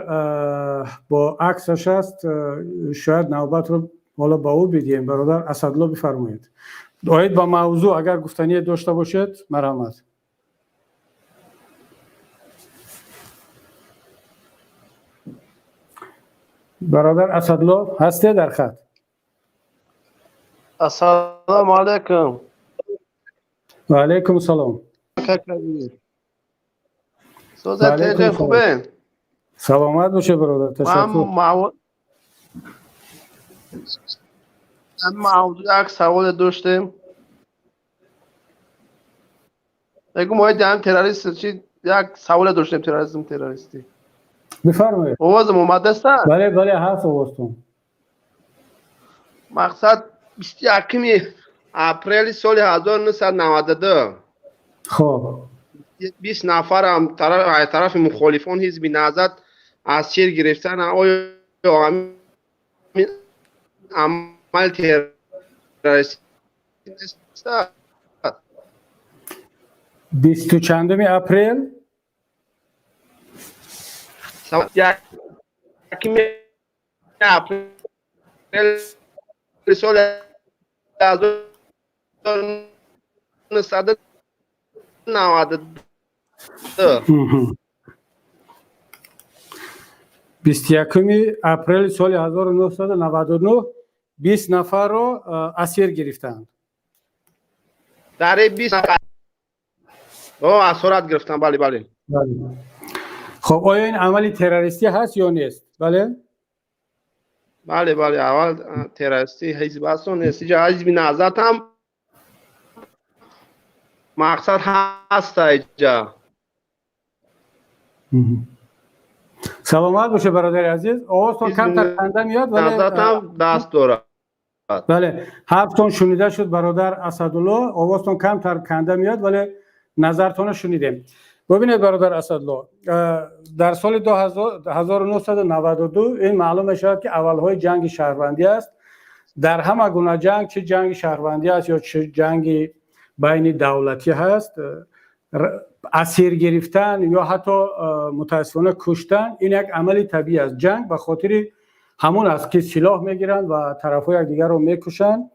Speaker 1: با عکسش است، شاید نوبت رو حالا با او بدیم. برادر اسدالله بفرمایید. دعایید با موضوع اگر گفتنی داشته باشید مرحمت. برادر اسدالله هستی در خط؟
Speaker 4: السلام علیکم.
Speaker 1: و علیکم السلام.
Speaker 4: سوزه تیجه خوبه؟
Speaker 1: سلامت باشه برادر. تشکر.
Speaker 4: موضوع یک سوال داشتیم. بگو ما دیدم تروریست چی یک سوال داشتیم. تروریستی
Speaker 1: بفرمایید.
Speaker 4: آوازم اومده است؟
Speaker 1: بله بله هست آوازتون.
Speaker 4: مقصد 21 اپریل سال 1992
Speaker 1: خب
Speaker 4: 20 نفر هم طرف مخالفان حزب نهضت اسیر گرفتن. آیا عمل تروریستی است؟
Speaker 1: 20 چندم اپریل؟
Speaker 4: یکم اپریل سال 1992
Speaker 1: 21 اپریل سال 1999 20 نفر را اسیر گرفتند.
Speaker 4: در 20 نفر اسارت گرفتن. بله بله.
Speaker 1: خب آیا این عملی تروریستی هست یا نیست؟ بله
Speaker 4: بله بله. اول تروریستی حزب است و نیست. حزب نهضت هم مقصد هست اینجا.
Speaker 1: سلامت باشه برادر عزیز. آوازتون کم ترکنده میاد ولی
Speaker 4: نهضت هم دست داره.
Speaker 1: بله حرفتون شنیده شد برادر اسدالله. آوازتون کم ترکنده میاد ولی نظرتون شنیدیم. ببینید برادر اسدالله، در سال 1992 این معلوم شد که اولهای جنگ شهروندی است. در همه گونه جنگ، چه جنگ شهروندی است یا چه جنگ بین دولتی هست، اسیر گرفتن یا حتی متاسفانه کشتن این یک عمل طبیعی است. جنگ به خاطر همون است که سلاح میگیرند و طرفای دیگر رو میکشند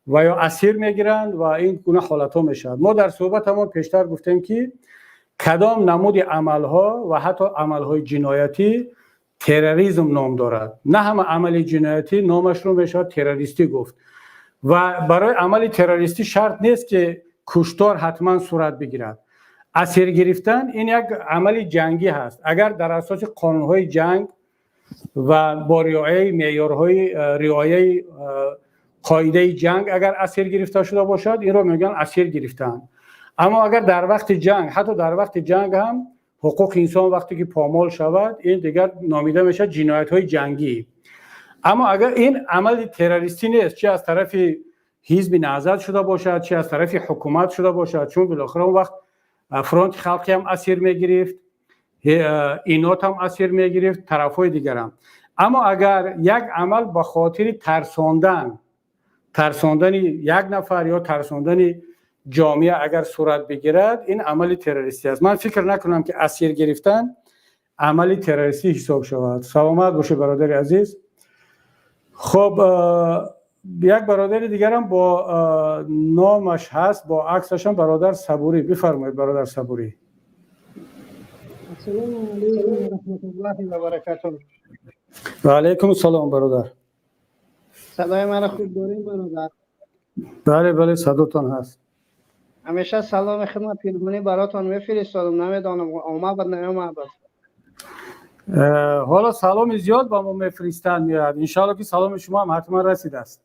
Speaker 1: و یا اسیر میگیرند و این گونه حالت ها میشد. ما در صحبتمون پیشتر گفتیم که کدام نمود عملها و حتی عملهای جنایتی تروریسم نام دارد. نه همه عمل جنایتی نامش رو میشه تروریستی گفت. و برای عمل تروریستی شرط نیست که کشتار حتما صورت بگیرد. اسیر گرفتن این یک عمل جنگی هست. اگر در اساس قانونهای جنگ و با رعایت معیارهای رعایت قاعده جنگ اگر اسیر گرفته شده باشد این رو میگن اسیر گرفتن. اما اگر در وقت جنگ، حتی در وقت جنگ هم حقوق انسان وقتی که پامال شود این دیگر نامیده میشه جنایت‌های جنگی. اما اگر این عمل تروریستی نیست، چه از طرف حزب نهضت شده باشد چه از طرف حکومت شده باشد، چون بالاخره اون وقت فرانت خلقی هم اسیر میگرفت، اینات هم اسیر میگرفت، طرفای دیگر هم. اما اگر یک عمل به خاطر ترساندن یک نفر یا ترساندن جامعه اگر صورت بگیرد این عمل تروریستی است. من فکر نکنم که اسیر گرفتن عمل تروریستی حساب شود. سلامت باشه برادر عزیز. خب یک برادر دیگر هم با نامش هست، با عکسش هم برادر صبوری. بفرمایید برادر صبوری.
Speaker 5: السلام علیکم و رحمت الله و برکاته.
Speaker 1: و علیکم السلام برادر.
Speaker 5: صدای من خوب دارین برادر؟
Speaker 1: بله بله صداتون هست.
Speaker 5: همیشه سلام خدمت پیرمونی براتون میفرستادم، نمیدانم آمد نیامد.
Speaker 1: حالا سلام زیاد با ما میفرستند میاد. ان شاء الله که سلام شما هم حتما رسیده است.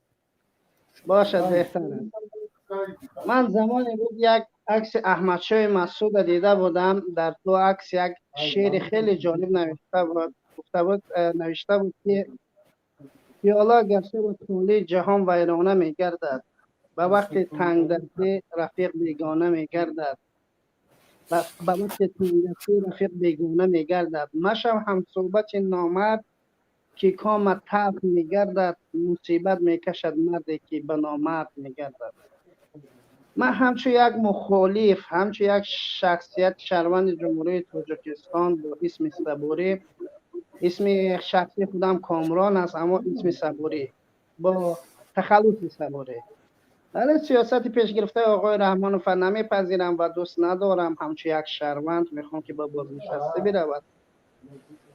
Speaker 5: باشد بهتره. من زمانی بود یک عکس احمد شاه مسعود دیده بودم. در تو عکس یک شعر خیلی جالب نوشته بود که پیالا گرچه با طول جهان ویرانه میگردد، به وقت تنگ دستی رفیق بیگانه میگردد، به وقت تنگ دستی رفیق بیگانه میگردد. مشو هم صحبت نامرد که کام تلخ میگردد، مصیبت میکشد مردی که به نامرد میگردد. من همچون یک مخالف، همچون یک شخصیت شهروند جمهوری تاجیکستان با اسم صبوری، اسم شخصی خودم کامران است اما اسم صبوری با تخلص صبوری، در سیاست پیش گرفته آقای رحمان فر نمیپذیرم و دوست ندارم. همچون یک شهروند میخوام که با بازنشسته برود.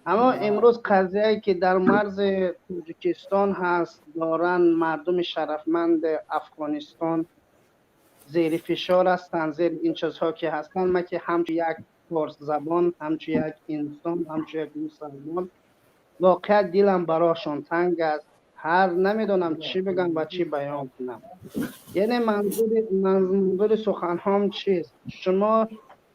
Speaker 5: اما امروز قضیه که در مرز تاجیکستان هست، دارن مردم شرفمند افغانستان زیر فشار هستند، زیر این چیزها که هستند. من که همچون یک فارس زبان، همچون یک انسان، همچون یک مسلمان واقعا دلم براشون تنگ است. هر نمیدونم چی بگم و چی بیان کنم. یعنی منظور سخنهام چیست؟ شما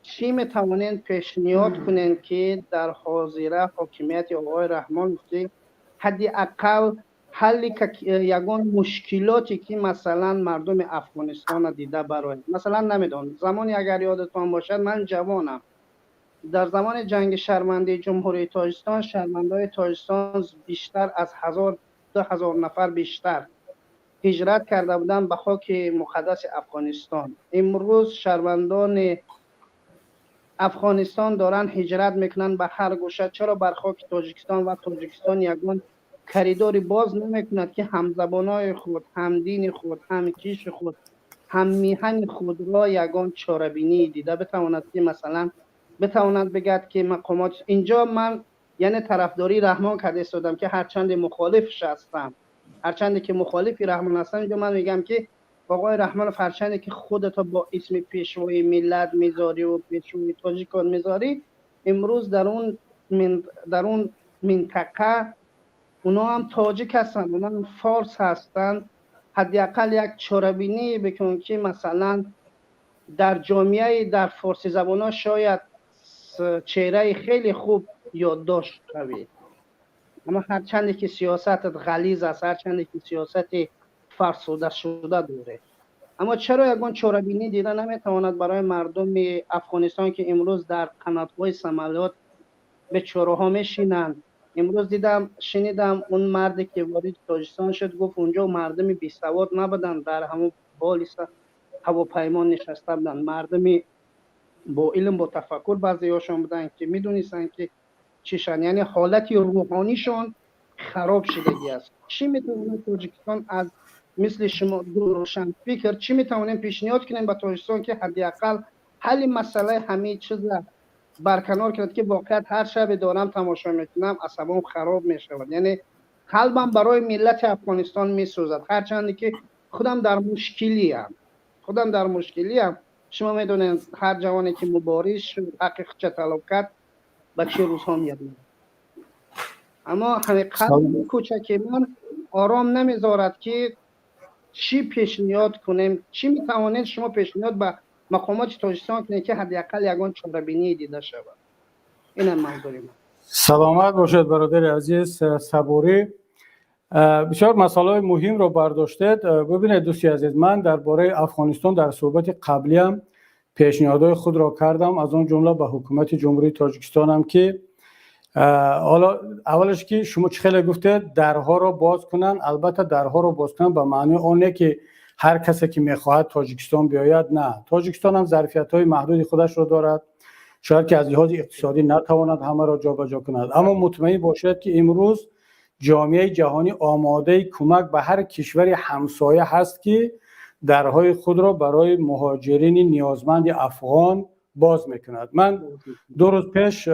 Speaker 5: چی میتوانید پیشنهاد کنین که در حاضره حاکمیت آقای رحمان که حداقل حل یگان مشکلاتی که مثلا مردم افغانستان دیده برای مثلا نمیدونم زمانی اگر یادتان باشد من جوانم، در زمان جنگ شرمنده جمهوری تاجیکستان شرمندای تاجیکستان بیشتر از 2000 نفر بیشتر هجرت کرده بودند به خاک مقدس افغانستان. امروز شهروندان افغانستان دارن هجرت میکنن به هر گوشه. چرا بر خاک تاجیکستان و تاجیکستان یگان کریدوری باز نمیکند که همزبانای خود، هم دین خود، هم کیش خود، هم میهن خود را یگان چاره‌بینی دیده بتواند که مثلا بتواند بگد که مقامات اینجا من یعنی طرفداری رحمان کرده استادم که هرچند مخالفش هستم، هرچند که مخالفی رحمان هستم، اینجا من میگم که آقای رحمان فرچند که خودت با اسم پیشوای ملت میذاری و پیشوای تاجیکان میذاری، امروز در اون منطقه اونا هم تاجیک هستن، اونا هم فارس هستن. حداقل یک چاره‌بینی بکن که مثلا در جامعه در فارسی زبان شاید چهره خیلی خوب یادداشت شوی. اما هرچند که سیاست غلیظ است، هرچند که سیاست فرسوده شده داره، اما چرا یگان چاره‌بینی دیده نمیتواند برای مردم افغانستان که امروز در قنات‌های سماوات به چراها میشینند؟ امروز شنیدم اون مردی که وارد تاجیکستان شد گفت اونجا مردم بی سواد نبودن، در همون بالای هواپیما نشسته بودن، مردم با علم با تفکر بعضی هاشون بودن که میدونستن که چیشن، یعنی حالت روحانیشون خراب شدگی است. چی میتونه تاجیکستان از مثل شما دو روشن فکر چی میتونیم پیشنهاد کنیم به تاجیکستان که حداقل حل مسئله همه چیز برکنار کرد که واقعا هر شب دارم تماشا میکنم عصبم خراب میشود، یعنی قلبم برای ملت افغانستان میسوزد، هرچند که خودم در مشکلی ام. شما میدونید هر جوانی که مبارز شد حقیقت چه طلب کرد به چه روزها میاد، اما حقیقت کوچک من آرام نمیذارد که چی پیشنهاد کنیم، چی میتوانید شما پیشنهاد به مقامات تاجیکستان کنید که حداقل یگان چاره‌بینی دیده شود. این هم منظوری من.
Speaker 1: سلامت باشد برادر عزیز صبوری. بسیار مسائل مهم رو برداشتید. ببینید دوستی عزیز، من درباره افغانستان در صحبت قبلی هم پیشنهادهای خود را کردم، از اون جمله به حکومت جمهوری تاجیکستان هم که حالا اولش که شما چه خیلی گفتید درها را باز کنن. البته درها را باز کنن به معنی آنه که هر کسی که میخواهد تاجیکستان بیاید، نه، تاجیکستان هم ظرفیت‌های محدودی خودش را دارد، شاید که از لحاظ اقتصادی نتواند همه را جابجا کند، اما مطمئن باشد که امروز جامعه جهانی آماده کمک به هر کشور همسایه هست که درهای خود را برای مهاجرین نیازمند افغان باز میکند. من 2 روز پیش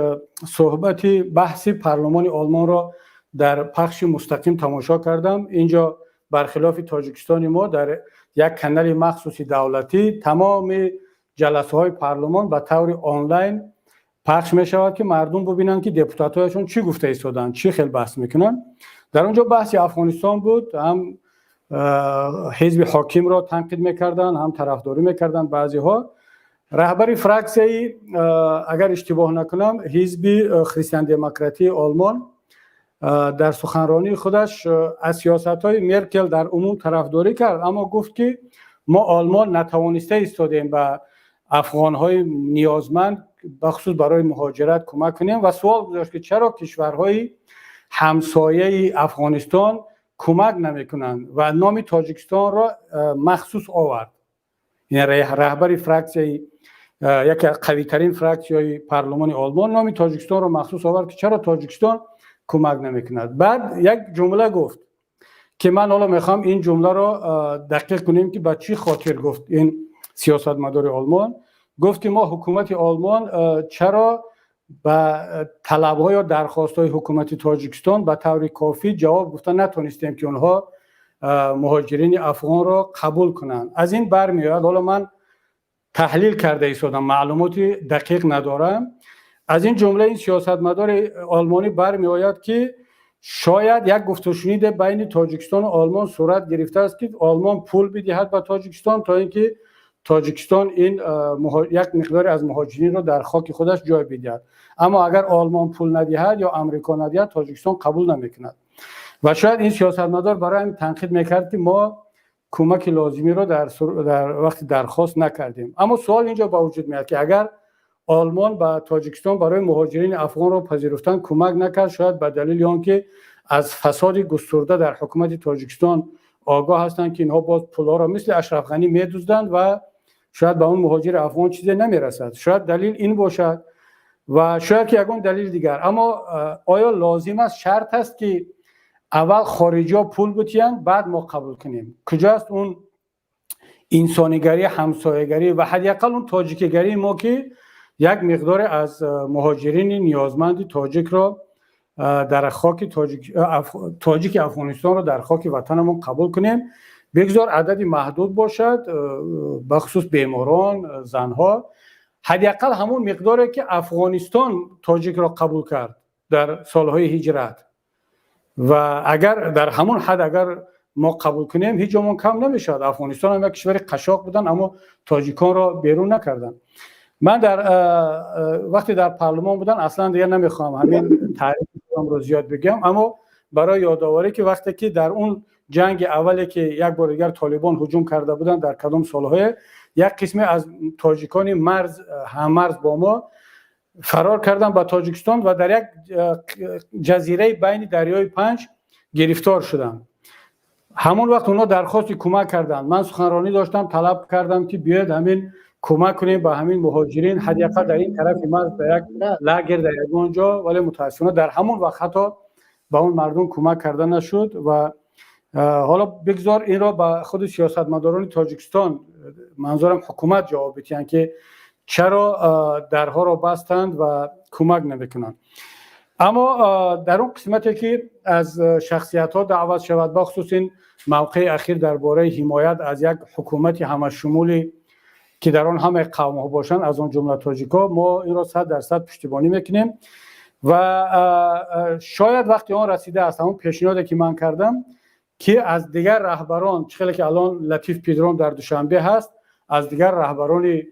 Speaker 1: صحبتی بحثی پارلمان آلمان را در پخش مستقیم تماشا کردم. اینجا برخلاف تاجیکستان ما در یک کانال مخصوصی دولتی تمام جلسه های پارلمان به طور آنلاین پخش می شود که مردم ببینن که دپوتات هایشون چی گفته ایستادن، چی خیلی بحث میکنن. در اونجا بحثی افغانستان بود، هم حزب حاکم را تنقید میکردن، هم طرفداری میکردن بعضی ها. رهبر فراکسیای اگر اشتباه نکنم حزب خریستین دموکراتی آلمان در سخنرانی خودش از سیاست‌های مرکل در عموم طرفداری کرد، اما گفت که ما آلمان نتوانسته ایستادیم به افغان‌های نیازمند بخصوص برای مهاجرت کمک کنیم و سوال گذاشت که چرا کشورهای همسایه افغانستان کمک نمی‌کنند و نام تاجیکستان را مخصوص آورد. یعنی رهبر فراکسیای یکی از قوی‌ترین فراکسی‌های پارلمان آلمان نام تاجیکستان را مخصوص آورد که چرا تاجیکستان کمک نمی‌کند. بعد یک جمله گفت که من حالا می‌خوام این جمله را دقیق کنیم که به چی خاطر گفت این سیاستمدار آلمان. گفت که ما حکومت آلمان چرا به طلب‌ها یا درخواست‌های حکومت تاجیکستان به طور کافی جواب گفتن نتونستیم که اونها مهاجرین افغان را قبول کنند. از این برمیاد، حالا من تحلیل کرده ایستادم، معلوماتی دقیق ندارم، از این جمله این سیاستمدار آلمانی برمیآید که شاید یک گفتگوشنید بین تاجیکستان و آلمان صورت گرفته است که آلمان پول بدهد به تاجیکستان تا اینکه تاجیکستان این یک مقدار از مهاجرین را در خاک خودش جای بدهد، اما اگر آلمان پول ندهد یا امریکا ندهد تاجیکستان قبول نمیکند. و شاید این سیاستمدار برای این تنقید میکرد که ما کمک لازمی را در وقت درخواست نکردیم. اما سوال اینجا با وجود میاد که اگر آلمان به تاجیکستان برای مهاجرین افغان را پذیرفتن کمک نکرد، شاید به دلیل آنکه از فساد گسترده در حکومت تاجیکستان آگاه هستند که اینها باز پولا را مثل اشرف غنی میدزدند و شاید به اون مهاجر افغان چیزی نمیرسد. شاید دلیل این باشد و شاید که یگان دلیل دیگر. اما آیا لازم است، شرط است که اول خارجی ها پول بتیند بعد ما قبول کنیم؟ کجاست اون انسانیگری، همسایگری و حداقل اون تاجیکگری ما که یک مقدار از مهاجرین نیازمند تاجیک را در خاک تاجیک افغانستان را در خاک وطنمون قبول کنیم، بگذار عددی محدود باشد، بخصوص بیماران، زنها، حداقل همون مقداری که افغانستان تاجیک را قبول کرد در سالهای هجرت. و اگر در همون حد اگر ما قبول کنیم هیچ جامون کم نمیشد. افغانستان هم یک کشور قشاق بودن اما تاجیکان را بیرون نکردن. من در وقتی در پارلمان بودن اصلا دیگه نمیخوام همین تعریف رو زیاد بگم، اما برای یادآوری که وقتی که در اون جنگ اولی که یک بار دیگر طالبان هجوم کرده بودن در کدام سالهای، یک قسمی از تاجیکان هم مرز با ما فرار کردن به تاجیکستان و در یک جزیره بین دریای 5 گرفتار شدن. همون وقت اونا درخواست کمک کردن. من سخنرانی داشتم، طلب کردم که بیاید همین کمک کنیم به همین مهاجرین، حداقل در این طرف مرز در یک لاگر در اونجا، ولی متاسفانه در همون وقت حتی به اون مردم کمک کردن نشد. و حالا بگذار این را به خود سیاستمداران تاجیکستان، منظورم حکومت، جواب بدهند که چرا درها را بستند و کمک نمیکنند. اما در اون قسمتی که از شخصیت ها دعوت شود، بخصوص این موقع اخیر درباره حمایت از یک حکومت همه شمولی که در آن همه قوم ها باشند، از آن جمله تاجیکا، ما این را 100% پشتیبانی میکنیم و شاید وقتی آن رسیده است، همون پیشنهادی که من کردم که از دیگر رهبران، چخیلی که الان لطیف پیدرام در دوشنبه هست، از دیگر رهبران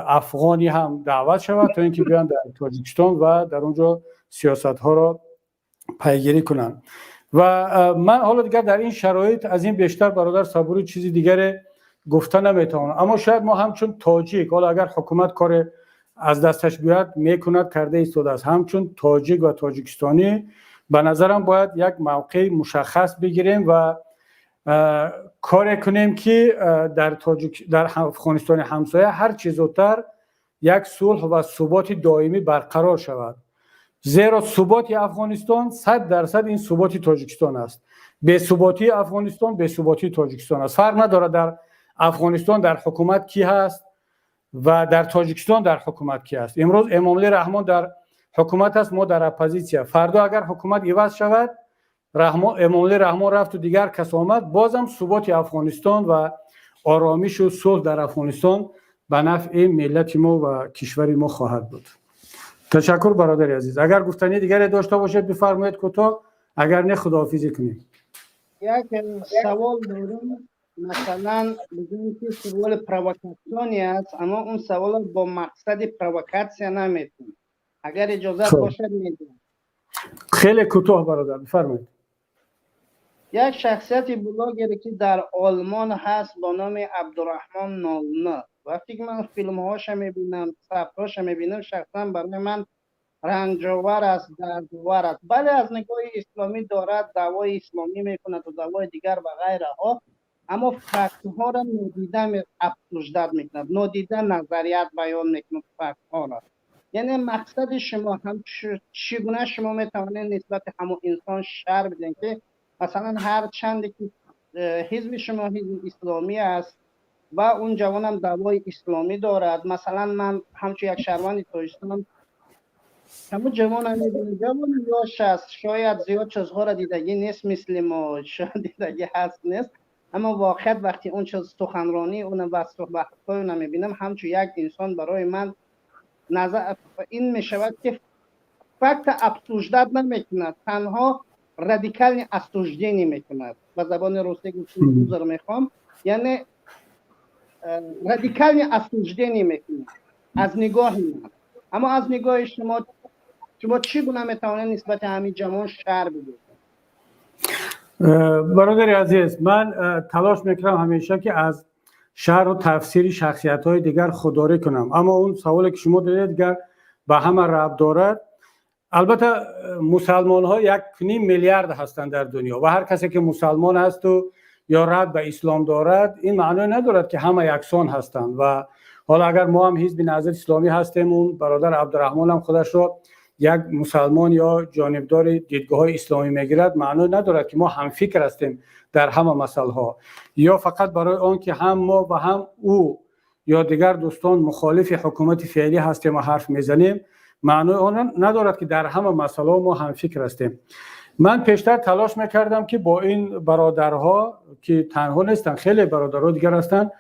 Speaker 1: افغانی هم دعوت شود تا اینکه بیان در تاجیکستان و در اونجا سیاست ها را پیگیری کنند. و من حالا دیگر در این شرایط از این بیشتر برادر صبوری چیزی دیگر گفتن نمیتونم، اما شاید ما همچون تاجیک، حالا اگر حکومت کار از دستش بیاد میکند کرده ایستاده است، همچون تاجیک و تاجیکستانی به نظرم باید یک موقع مشخص بگیریم و کار کنیم که در افغانستان همسایه هر چه زودتر یک صلح و ثبات دائمی برقرار شود، زیرا ثبات افغانستان 100% این ثبات تاجیکستان است. بی ثباتی افغانستان بی ثباتی تاجیکستان است. فرق نداره در افغانستان در حکومت کی هست و در تاجیکستان در حکومت کی هست. امروز امامعلی رحمان در حکومت است، ما در اپوزیسیون. فردا اگر حکومت عوض شود، امامعلی رحمان رفت و دیگر کس آمد، بازم ثبات افغانستان و آرامش و صلح در افغانستان به نفع ملت ما و کشور ما خواهد بود. تشکر برادر عزیز. اگر گفتنی دیگری داشته باشید بفرمایید کوتاه، اگر نه خداحافظی کنیم.
Speaker 5: یک سوال دارم. مثلا بگیم که سوال پرووکاسیونی است، اما اون سوال با مقصد پرووکاسیا نمیتونه. اگر اجازت
Speaker 1: خب.
Speaker 5: باشد میگم.
Speaker 1: خیلی کوتاه برادر بفرمایید.
Speaker 5: یک شخصیت بلاگری که در آلمان هست با نام عبدالرحمن نالنه، وقتی که من فیلم هاش میبینم، صفحاش میبینم، شخصا برای من رنجاور است، دردآور است. بله از نگاه اسلامی دارد، دعوای اسلامی میکند و دعوای دیگر و غیره ها، اما فکت ها را نادیده افزوده میکند، نادیده نظریات بیان میکند فکت ها را. یعنی مقصد شما هم چگونه شما میتوانید نسبت همون انسان شر بدین که مثلا هر چند که حزب شما حزب اسلامی است و اون جوان هم دعوای اسلامی دارد، مثلا من همچون یک شهروند تاجیکستان همون جوان هم میبینیم، جوان یاش است، شاید زیاد چیزها را دیدگی نیست مثل ما، شاید دیدگی هست نیست، اما واقعیت وقتی اون چیز سخنرانی اون و صحبت های اون میبینم همچون یک انسان برای من نظر این میشود که فقط افسوجداد نمیکند، تنها رادیکال اسوجدینی میکند. به زبان روسی گفتم رو میخوام، یعنی رادیکال اسوجدینی میکند از نگاه من. اما از نگاه شما چگونه میتوانید نسبت همین جوان شعر بگید؟
Speaker 1: برادر عزیز، من تلاش میکنم همیشه که از شعر و تفسیر شخصیت های دیگر خودداری کنم، اما اون سوالی که شما دارید دیگر به همه ربط دارد. البته مسلمان ها 1.5 میلیارد هستند در دنیا و هر کسی که مسلمان است و یا ربط به اسلام دارد این معنی ندارد که همه یکسان هستند. و حالا اگر ما هم حزب نهضت اسلامی هستیم، اون برادر عبدالرحمن هم خودش را یک مسلمان یا جانبدار دیدگاه های اسلامی میگیرد، معنی ندارد که ما هم فکر هستیم در همه مسائل ها، یا فقط برای آن که هم ما و هم او یا دیگر دوستان مخالف حکومت فعلی هستیم و حرف میزنیم، معنی آن ندارد که در همه مسائل ما هم فکر هستیم. من پیشتر تلاش میکردم که با این برادرها که تنها نیستن، خیلی برادرها دیگر هستند،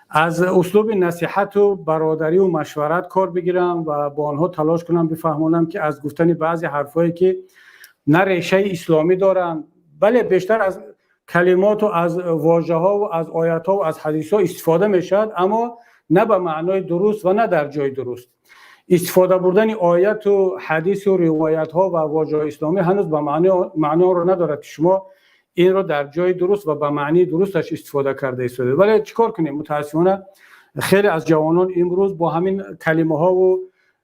Speaker 1: از اسلوب نصیحت و برادری و مشورت کار بگیرم و با آنها تلاش کنم بفهمونم که از گفتن بعضی حرفایی که نه ریشه اسلامی دارن، بله بیشتر از کلمات و از واژه ها و از آیات ها و از حدیث ها استفاده میشد، اما نه به معنای درست و نه در جای درست. استفاده بردن آیات و حدیث و روایت ها و واژه اسلامی هنوز به معنی رو ندارد که شما این رو در جای درست و به معنی درستش استفاده کرده اید. ولی چیکار کنیم؟ متاسفانه خیلی از جوانان امروز با همین کلمه ها و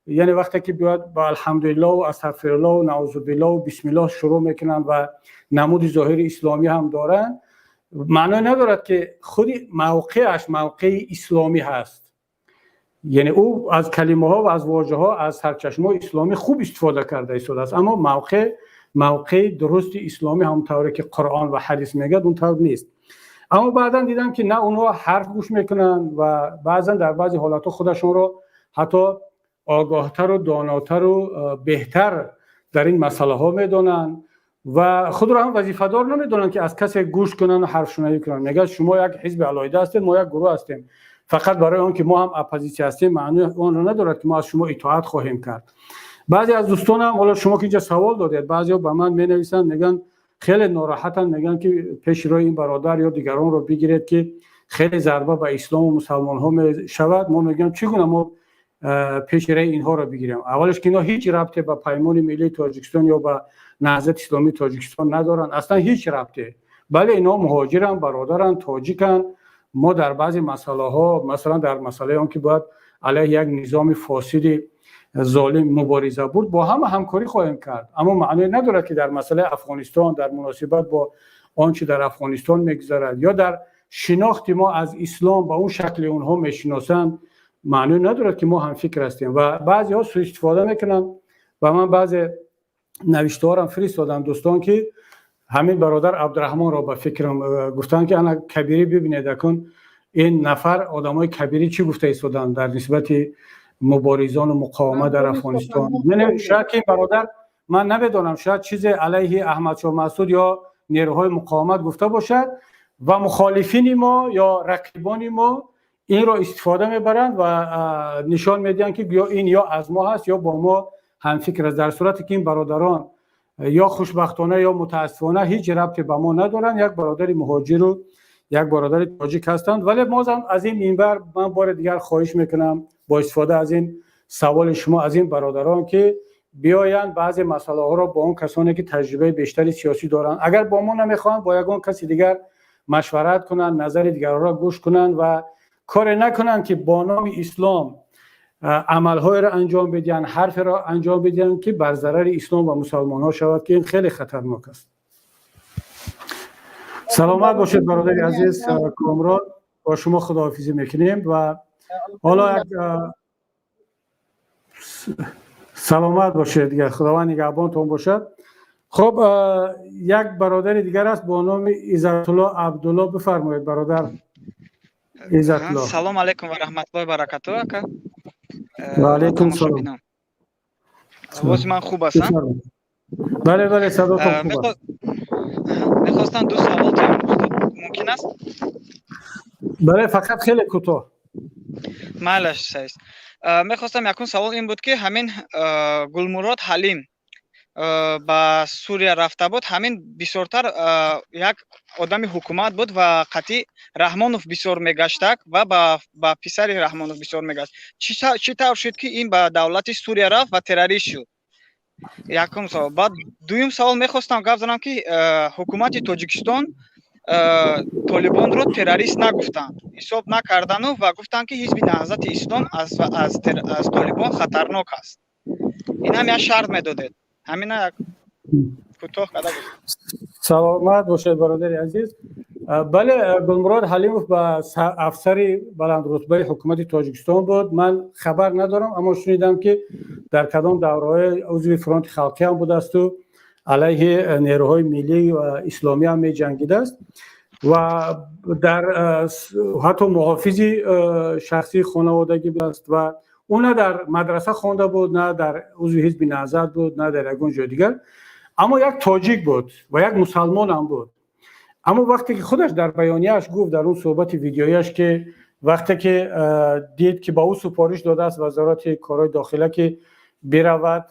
Speaker 1: یعنی وقتی که بیاد با الحمدلله و استغفرالله و نعوذ بالله و بسم الله شروع میکنن و نمود ظاهر اسلامی هم دارن، معنی ندارد که خود موقعش موقع اسلامی هست. یعنی او از کلمه ها و از واژه ها از سرچشمه اسلامی خوب استفاده کرده است، اما موقع درست اسلامی همونطوری که قرآن و حدیث میگه اونطور نیست. اما بعدا دیدم که نه اونها حرف گوش میکنن و بعضا در بعضی حالات خودشون رو حتی آگاهتر و داناتر و بهتر در این مسئله ها میدونن و خود رو هم وظیفه دار نمیدونن که از کسی گوش کنن و حرف شنوی کنن. میگه شما یک حزب علیحده هستید، ما یک گروه هستیم، فقط برای اون که ما هم اپوزیسیون هستیم معنی اون رو ندارد که ما از شما اطاعت خواهیم کرد. بعضی از دوستانم حالا شما که اینجا سوال دادید، بعضیا به من می‌نویسن میگن خیلی ناراحتن، میگن که پیش روی این برادر یا دیگران رو بگیرید که خیلی ضربه به اسلام و مسلمان ها میشود. ما میگم چگونه ما پیش روی اینها رو بگیریم؟ اولش که اینا هیچ ربطی به پیمان ملی تاجیکستان یا به نهضت اسلامی تاجیکستان ندارن، اصلا هیچ ربطی. بله اینا مهاجرن، برادرن، تاجیکن. ما در بعضی مسائل ها، مثلا در مسئله اون که باید علیه یک نظام فاسد ظالم مبارزه بود، با هم همکاری خواهیم کرد، اما معنی ندارد که در مسئله افغانستان در مناسبت با آنچه در افغانستان میگذرد یا در شناخت ما از اسلام با اون شکل اونها میشناسند معنی ندارد که ما هم فکر هستیم. و بعضی ها سوء استفاده میکنن و من بعضی نوشته ها فرستادم دوستان که همین برادر عبدالرحمن را به فکرم گفتن که انا کبیری ببینید کن این نفر آدمای کبیری چی گفته ایستادن در نسبت مبارزان و مقاومت در افغانستان. من شاید این برادر من نمیدونم شاید چیز علیه احمد شاه مسعود یا نیروهای مقاومت گفته باشد و مخالفین ما یا رقیبان ما این را استفاده میبرند و نشان میدن که بیا این یا از ما هست یا با ما هم فکر است، در صورتی که این برادران یا خوشبختانه یا متاسفانه هیچ ربطی به ما ندارن. یک برادر مهاجر و یک برادر تاجیک هستند. ولی ما هم از این منبر من بار دیگر خواهش میکنم با استفاده از این سوال شما از این برادران که بیاین بعضی مسئله ها را با اون کسانی که تجربه بیشتری سیاسی دارن، اگر با ما نمیخوان با یگان کسی دیگر مشورت کنن، نظر دیگران را گوش کنن و کار نکنن که با نام اسلام عملهای را انجام بدن، حرف را انجام بدن که بر ضرر اسلام و مسلمان ها شود که این خیلی خطرناک است. سلامت باشید برادر عزیز کامران، با شما خداحافظی میکنیم و حالا سلامت باشید دیگه، خداوند نگهبانتون باشد. خب یک برادر دیگر است با نام عزت الله عبدالله، بفرمایید برادر عزت الله.
Speaker 6: سلام علیکم و رحمت الله و برکاته اکا.
Speaker 1: و علیکم سلام.
Speaker 6: آواز من خوب است؟
Speaker 1: بله بله صداتون خوب است.
Speaker 6: میخواستم دو سوال ممکن است؟
Speaker 1: بله فقط خیلی کوتاه.
Speaker 6: معلش سایست. میخواستم یکون سوال این بود که همین گلمراد حلیم با سوریه رفته بود، همین بسیارتر یک آدم حکومت بود و قطعی رحمانوف بسیار میگشتک و با پسر رحمانوف بسیار میگشت. چی طور شد که این به دولت سوریه رفت و تروریست شد؟ یکم سوال. بعد دویم سوال میخواستم گفت زنم که حکومت تاجیکستان طالبان رو تروریست نگفتند، حساب نکردن و گفتند که حزب نهضت اسلام از طالبان خطرناک است. این هم یک شرط میدادید. همین یک کوتاه کده بود.
Speaker 1: سلامت باشید برادر عزیز. بله گلمراد حلیموف با افسر بلند رتبه حکومت تاجیکستان بود. من خبر ندارم اما شنیدم که در کدام دوره‌های عضو فرانت خلقی هم بوده است و علیه نیروهای ملی و اسلامی هم می جنگیده است و در حتی محافظی شخصی خانوادگی بود است و اون نه در مدرسه خوانده بود، نه در عضو حزب نهضت بود، نه در یگان جای دیگر، اما یک تاجیک بود و یک مسلمان هم بود. اما وقتی که خودش در بیانیه‌اش گفت در اون صحبت ویدیویش که وقتی که دید که با او سفارش داده است وزارت کارهای داخله که برود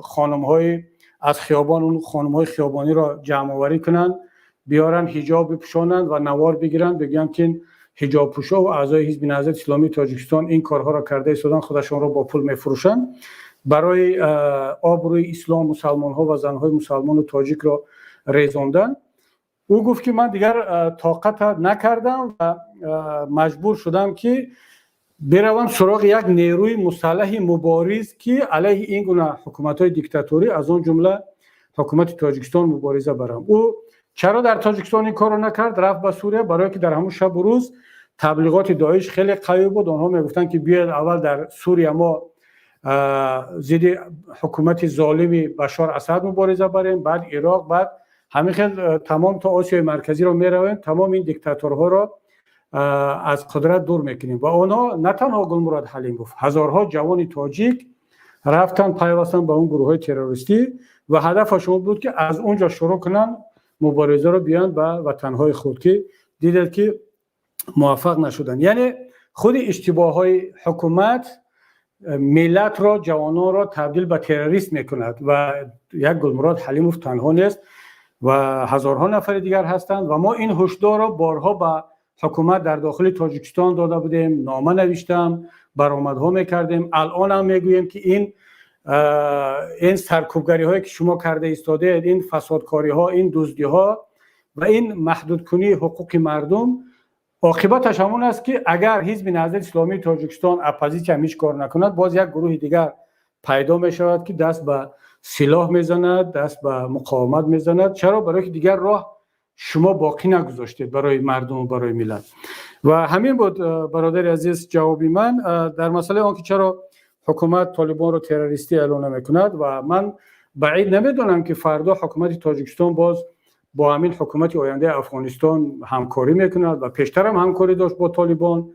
Speaker 1: خانم‌های از خیابان، اون خانم‌های خیابانی را جمع آوری کنن، بیارن حجاب بپوشانند و نوار بگیرن، بگن که حجاب پوشا و اعضای حزب نهضت اسلامی تاجیکستان این کارها را کرده ایستادن، خودشان را با پول میفروشن برای آبروی اسلام مسلمان‌ها و زن‌های مسلمان و تاجیک را ریزاندن. او گفت که من دیگر طاقت نکردم و مجبور شدم که بروم سراغ یک نیروی مسلح مبارز که علیه این گونه حکومت‌های دیکتاتوری از اون جمله حکومت تاجیکستان مبارزه برم. او چرا در تاجیکستان این کارو نکرد؟ رفت به سوریه، برای که در همون شب و روز تبلیغات داعش خیلی قوی بود. آنها میگفتن که بیاید اول در سوریه ما ضد حکومت ظالم بشار اسد مبارزه بریم، بعد عراق، بعد همین خیلی تمام تا آسیای مرکزی رو میرویم، تمام این دیکتاتورها را از قدرت دور میکنیم. و آنها نه تنها گلمراد حلیموف، هزارها جوان تاجیک رفتن پیوستن به اون گروه های تروریستی و هدفشون بود که از اونجا شروع کنن مبارزه رو بیان به وطنهای خود، که دیدند که موفق نشدن. یعنی خود اشتباه های حکومت ملت را، جوانان را تبدیل به تروریست میکند و یک گلمراد حلیموف تنها نیست و هزارها نفر دیگر هستند و ما این هشدار را بارها به حکومت در داخل تاجیکستان داده بودیم، نامه نوشتم، برآمدها میکردیم. الان هم میگوییم که این سرکوبگری هایی که شما کرده ایستاده، این فسادکاری ها، این دزدی ها و این محدود کنی حقوق مردم، عاقبتش همون است که اگر حزب نهضت اسلامی تاجیکستان اپوزیسیون هیچ کار نکند، باز یک گروه دیگر پیدا می شود که دست به سلاح میزند، دست به مقاومت میزند. چرا؟ برای که دیگر راه شما باقی نگذاشتید برای مردم و برای ملت. و همین بود برادر عزیز جوابی من در مسئله آنکه چرا حکومت طالبان رو تروریستی اعلام نمیکند. و من بعید نمیدونم که فردا حکومت تاجیکستان باز با همین حکومت آینده افغانستان همکاری میکند و پیشتر هم همکاری داشت با طالبان.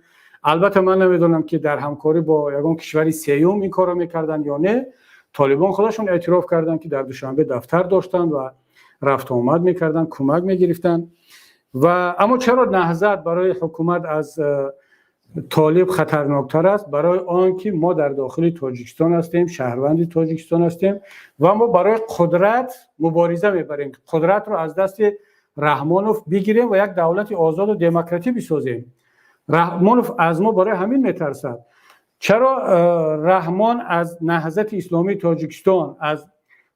Speaker 1: البته من نمیدونم که در همکاری با یگان کشوری سیوم این کارو میکردن یا نه. طالبان خودشون اعتراف کردن که در دوشنبه دفتر داشتن و رفت آمد میکردن، کمک میگرفتن. و اما چرا نهضت برای حکومت از طالب خطرناکتر است؟ برای آنکه ما در داخل تاجیکستان هستیم، شهروند تاجیکستان هستیم و ما برای قدرت مبارزه میبریم. قدرت رو از دست رحمانوف بگیریم و یک دولت آزاد و دموکراتی بسازیم. رحمانوف از ما برای همین میترسد. چرا رحمان از نهضت اسلامی تاجیکستان، از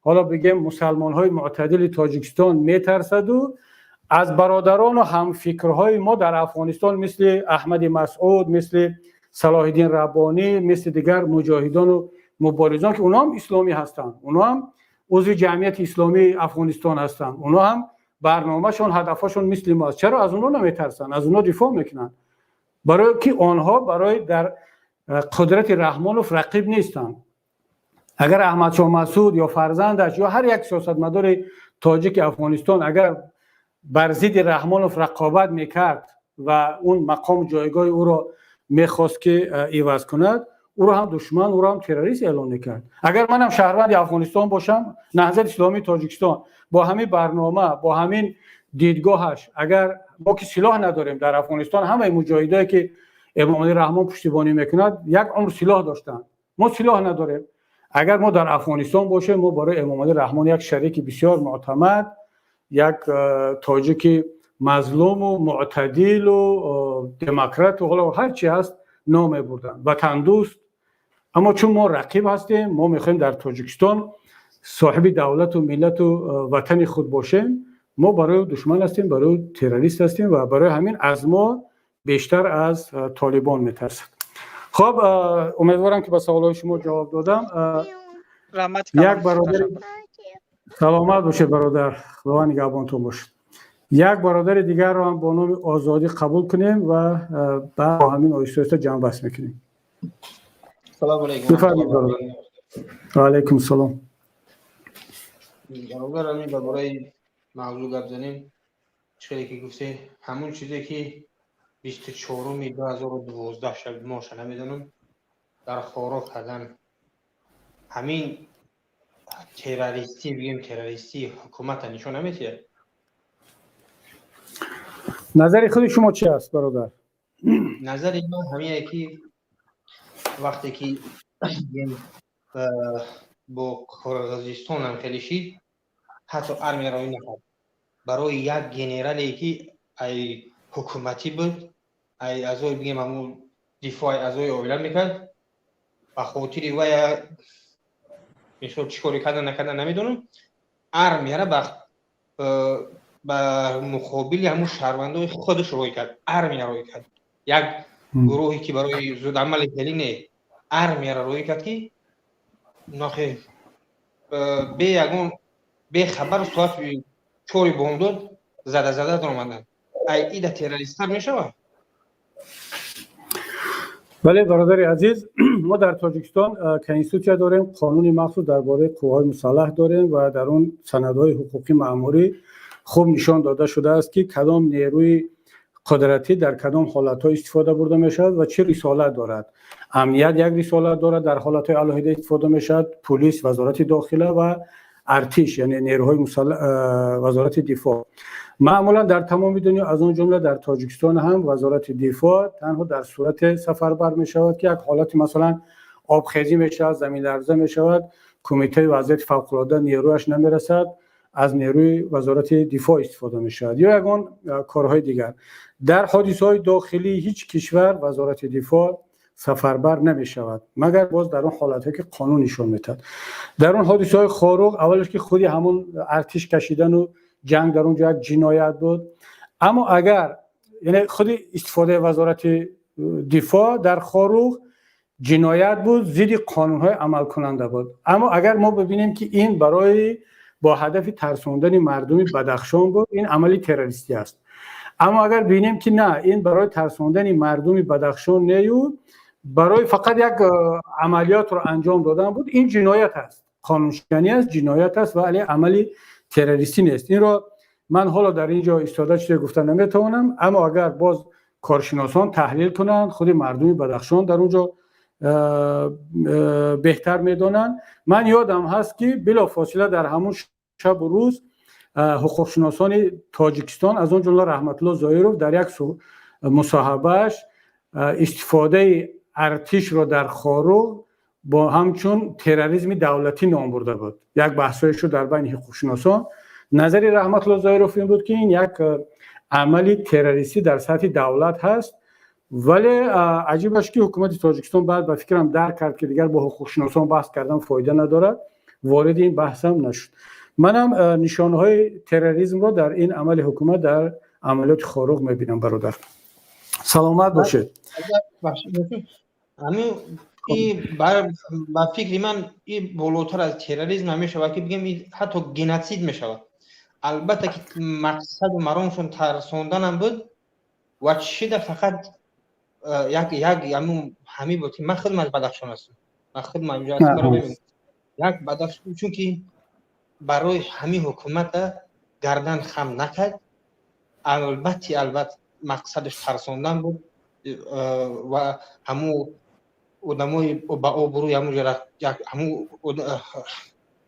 Speaker 1: حالا بگیم مسلمان های معتدل تاجیکستان میترسد و از برادران و همفکرهای ما در افغانستان مثل احمد مسعود، مثل صلاح الدین ربانی، مثل دیگر مجاهدان و مبارزان که اونا هم اسلامی هستند، اونا هم عضو جمعیت اسلامی افغانستان هستند، اونا هم برنامه‌شون هدفشون مثل ما است. چرا از اونا نمیترسن؟ از اونا دفاع میکنن، برای که آنها برای در قدرت رحمانوف رقیب نیستند. اگر احمد شاه مسعود یا فرزندش یا هر یک سیاستمدار تاجیک افغانستان اگر بر ضد رحمانوف رقابت میکرد و اون مقام جایگاه او را میخواست که عوض کند، او را هم دشمن، او را هم تروریست اعلام میکرد. اگر منم شهروند افغانستان باشم، نهضت اسلامی تاجیکستان با همین برنامه، با همین دیدگاهش، اگر ما که سلاح نداریم در افغانستان، همه مجاهدایی که امام علی رحمان پشتیبانی میکند یک عمر سلاح داشتن، ما سلاح نداریم. اگر ما در افغانستان باشیم، ما برای امام علی رحمان یک شریک بسیار معتمد، یک تاجیک مظلوم و معتدل و دموکرات و هر چی هست نام بردن، وطن دوست. اما چون ما رقیب هستیم، ما میخوایم در تاجیکستان صاحب دولت و ملت و وطن خود باشیم، ما برای دشمن هستیم، برای تروریست هستیم و برای همین از ما بیشتر از طالبان میترسد. خب امیدوارم که به سوالات شما جواب دادم. یک برادر سلامت باشه برادر، خدا نگهبانتون باشه. یک برادر دیگر رو هم با نام آزادی قبول کنیم و بعد با همین آیسته جمع بس میکنیم.
Speaker 7: سلام علیکم.
Speaker 1: بفرمایید برادر. و علیکم سلام.
Speaker 7: برادر همین درباره موضوع گپ زنیم، چیزی که گفته همون چیزی که 24 می 2012 شب ما شنیدیم در خارق کردن همین تروریستی، بگیم تروریستی حکومت نشون نمیده.
Speaker 1: نظر خود شما چی است برادر؟
Speaker 7: نظر من همینه که وقتی که با قرغیزستان هم کلیشید، حتی ارمی رای نکرد برای یک گنرالی که ای حکومتی بود، ای ازوی بگیم همون دفاع ازوی اعلام میکرد و خاطری و میشود چیکاری کردن نکردن نمیدونم، ارمی را به مقابل همون شهروندای خودش روی کرد، ارمی را روی کرد. یک گروهی که برای زود عمل کلینه ارمی را روی کرد که ناخه به یگون به خبر ساعت چوری بوم داد زده در اومدن. ایده تروریست‌تر میشه.
Speaker 1: بله برادر عزیز، ما در تاجیکستان کنستیتوسیا داریم، قانون مخصوص درباره قوای مسلح داریم و در اون سندهای حقوقی مأموری خوب نشان داده شده است که کدام نیروی قدرتی در کدام حالت‌ها استفاده برده میشد و چه رسالت دارد. امنیت یک رسالت دارد، در حالت‌های علیحده استفاده میشد، پلیس، وزارت داخله و ارتش یعنی نیروهای مسلح، وزارت دفاع. معمولا در تمام دنیا از اون جمله در تاجیکستان هم وزارت دفاع تنها در صورت سفربر می شود که یک حالت مثلا آبخیزی می شود، زمین لرزه می شود، کمیته وضعیت فوق العاده نیرویش نمی رسد، از نیروی وزارت دفاع استفاده می شود یا یگان کارهای دیگر. در حادثه‌های داخلی هیچ کشور وزارت دفاع سفربر نمی شود مگر باز در اون حالتی که قانون نشون میدهد. در اون حادثه‌های خاروق اولش که خودی همون ارتش کشیدن و جنگ در اونجا یک جنایت بود، اما اگر یعنی خود استفاده وزارت دفاع در خاروق جنایت بود، ضد قانون‌های عمل کننده بود. اما اگر ما ببینیم که این برای با هدف ترساندن مردم بدخشان بود، این عملی تروریستی است. اما اگر ببینیم که نه، این برای ترساندن مردم بدخشان نیود، برای فقط یک عملیات رو انجام دادن بود، این جنایت است، قانون شکنی است، جنایت است و علی عملی تروریستی نیست. این رو من حالا در اینجا استفاده چیزی گفتن نمیتوانم، اما اگر باز کارشناسان تحلیل کنند، خود مردم بدخشان در اونجا بهتر میدونن. من یادم هست که بلافاصله در همون شب و روز حقوق شناسان تاجیکستان از اون جمله رحمت الله ظاهروف در یک مصاحبهش استفاده ارتش رو در خاروق با همچون تروریسم دولتی نام برده بود. یک بحثایش رو در بین حقوق شناسان نظر رحمت الله ظاهروف این بود که این یک عملی تروریستی در سطح دولت هست، ولی عجیبش که حکومت تاجیکستان بعد به فکرم درک کرد که دیگر با حقوق شناسان بحث کردن فایده ندارد، وارد این بحث هم نشد. منم نشانهای تروریسم را در این عمل حکومت در عملیات خاروق میبینم برادر. سلامت باشید.
Speaker 7: همین این با فکر من این بالاتر از تروریسم نمیشه که بگیم این حتی گنوسید میشه. البته که مقصد مرامشون ترسوندن هم بود و چیده فقط یک همین بود که من خودم از بدخشان هستم، من خودم اینجا هستم برای ببینم یک بدخشان، چون که برای همین حکومت گردن خم نکرد. البته مقصدش ترسوندن بود و همون آدمای با آبروی همون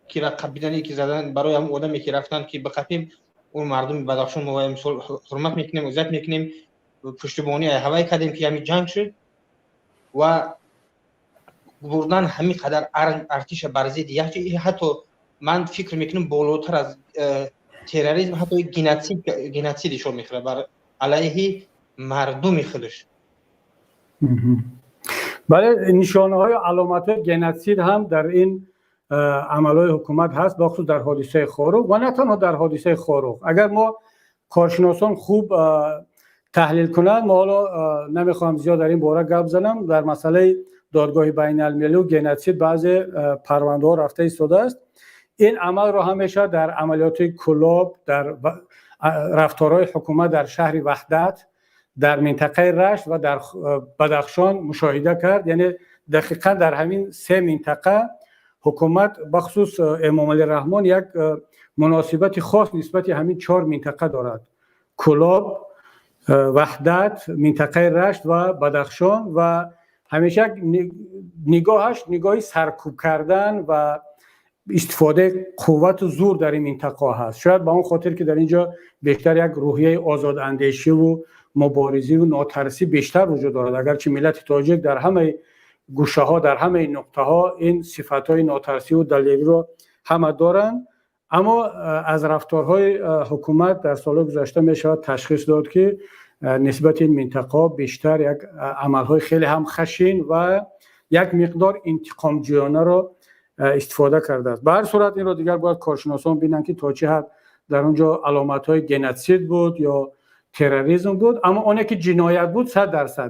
Speaker 7: که قبیله‌ای که زدن برای همون آدمی که رفتن که بخپیم اون مردم بدخشان ما حرمت میکنیم، عزت میکنیم، پشتیبانی هوایی کردیم که همین جنگ شد و بردن همین قدر ارتش برزید. یعنی حتی من فکر میکنم بالاتر از تروریسم حتی گنوسیدش رو میخوره بر علیه مردم خودش.
Speaker 1: بله، نشانه های علامت گنوسید هم در این عملهای حکومت هست، بخصوص در حادثه خاروق و نه تنها در حادثه خاروق. اگر ما کارشناسان خوب تحلیل کنند، ما حالا نمیخوام زیاد در این باره گپ بزنم، در مسئله دادگاه بین المللی و گنوسید بعض پرونده ها رفته ایستاده است. این عمل را همیشه در عملیات کلاب، در رفتارهای حکومت در شهر وحدت، در منطقه رشت و در بدخشان مشاهده کرد. یعنی دقیقاً در همین سه منطقه حکومت بخصوص امام علی رحمان یک مناسبت خاص نسبت همین 4 منطقه دارد: کلاب، وحدت، منطقه رشت و بدخشان، و همیشه نگاهش نگاهی سرکوب کردن و استفاده قوت و زور در این منطقه هست. شاید به اون خاطر که در اینجا بیشتر یک روحیه آزاد اندیشی و مبارزی و ناترسی بیشتر وجود دارد، اگرچه ملت تاجیک در همه گوشه ها، در همه نقطه ها این صفات های ناترسی و دلیری رو همه دارند. اما از رفتارهای حکومت در سال گذشته می شود تشخیص داد که نسبت این منطقه بیشتر یک عملهای خیلی هم خشن و یک مقدار انتقام جویانه را استفاده کرده است. به هر صورت این را دیگر باید کارشناسان ببینن که تا چه حد در اونجا علامت‌های گنوسید بود یا تروریسم بود، اما اونه که جنایت بود 100%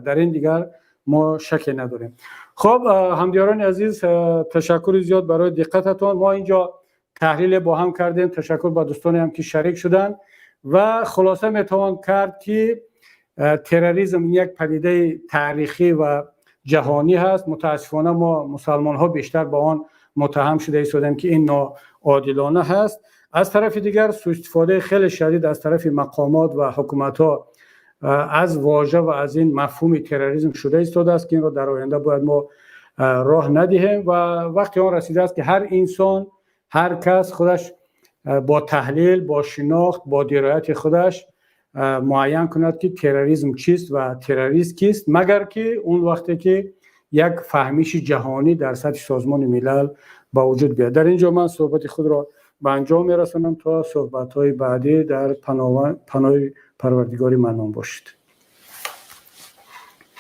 Speaker 1: در این دیگر ما شک نداریم. خب همدیاران عزیز، تشکر زیاد برای دقتتون. ما اینجا تحلیل با هم کردیم، تشکر با دوستانی هم که شریک شدن و خلاصه میتوان کرد که تروریسم یک پدیده تاریخی و جهانی هست. متاسفانه ما مسلمان ها بیشتر با آن متهم شده ایستادیم که این ناعادلانه هست. از طرف دیگر سوء استفاده خیلی شدید از طرف مقامات و حکومت ها از واژه و از این مفهوم تروریسم شده ایستاده است که این را در آینده باید ما راه ندهیم و وقتی آن رسیده است که هر انسان، هر کس خودش با تحلیل، با شناخت، با درایت خودش معین کند که تروریسم چیست و تروریست کیست، مگر که اون وقتی که یک فهمیش جهانی در سطح سازمان ملل با وجود بیاد. در اینجا من صحبت خود را به انجام میرسانم تا صحبت‌های بعدی در پناه پروردگاری منان باشید.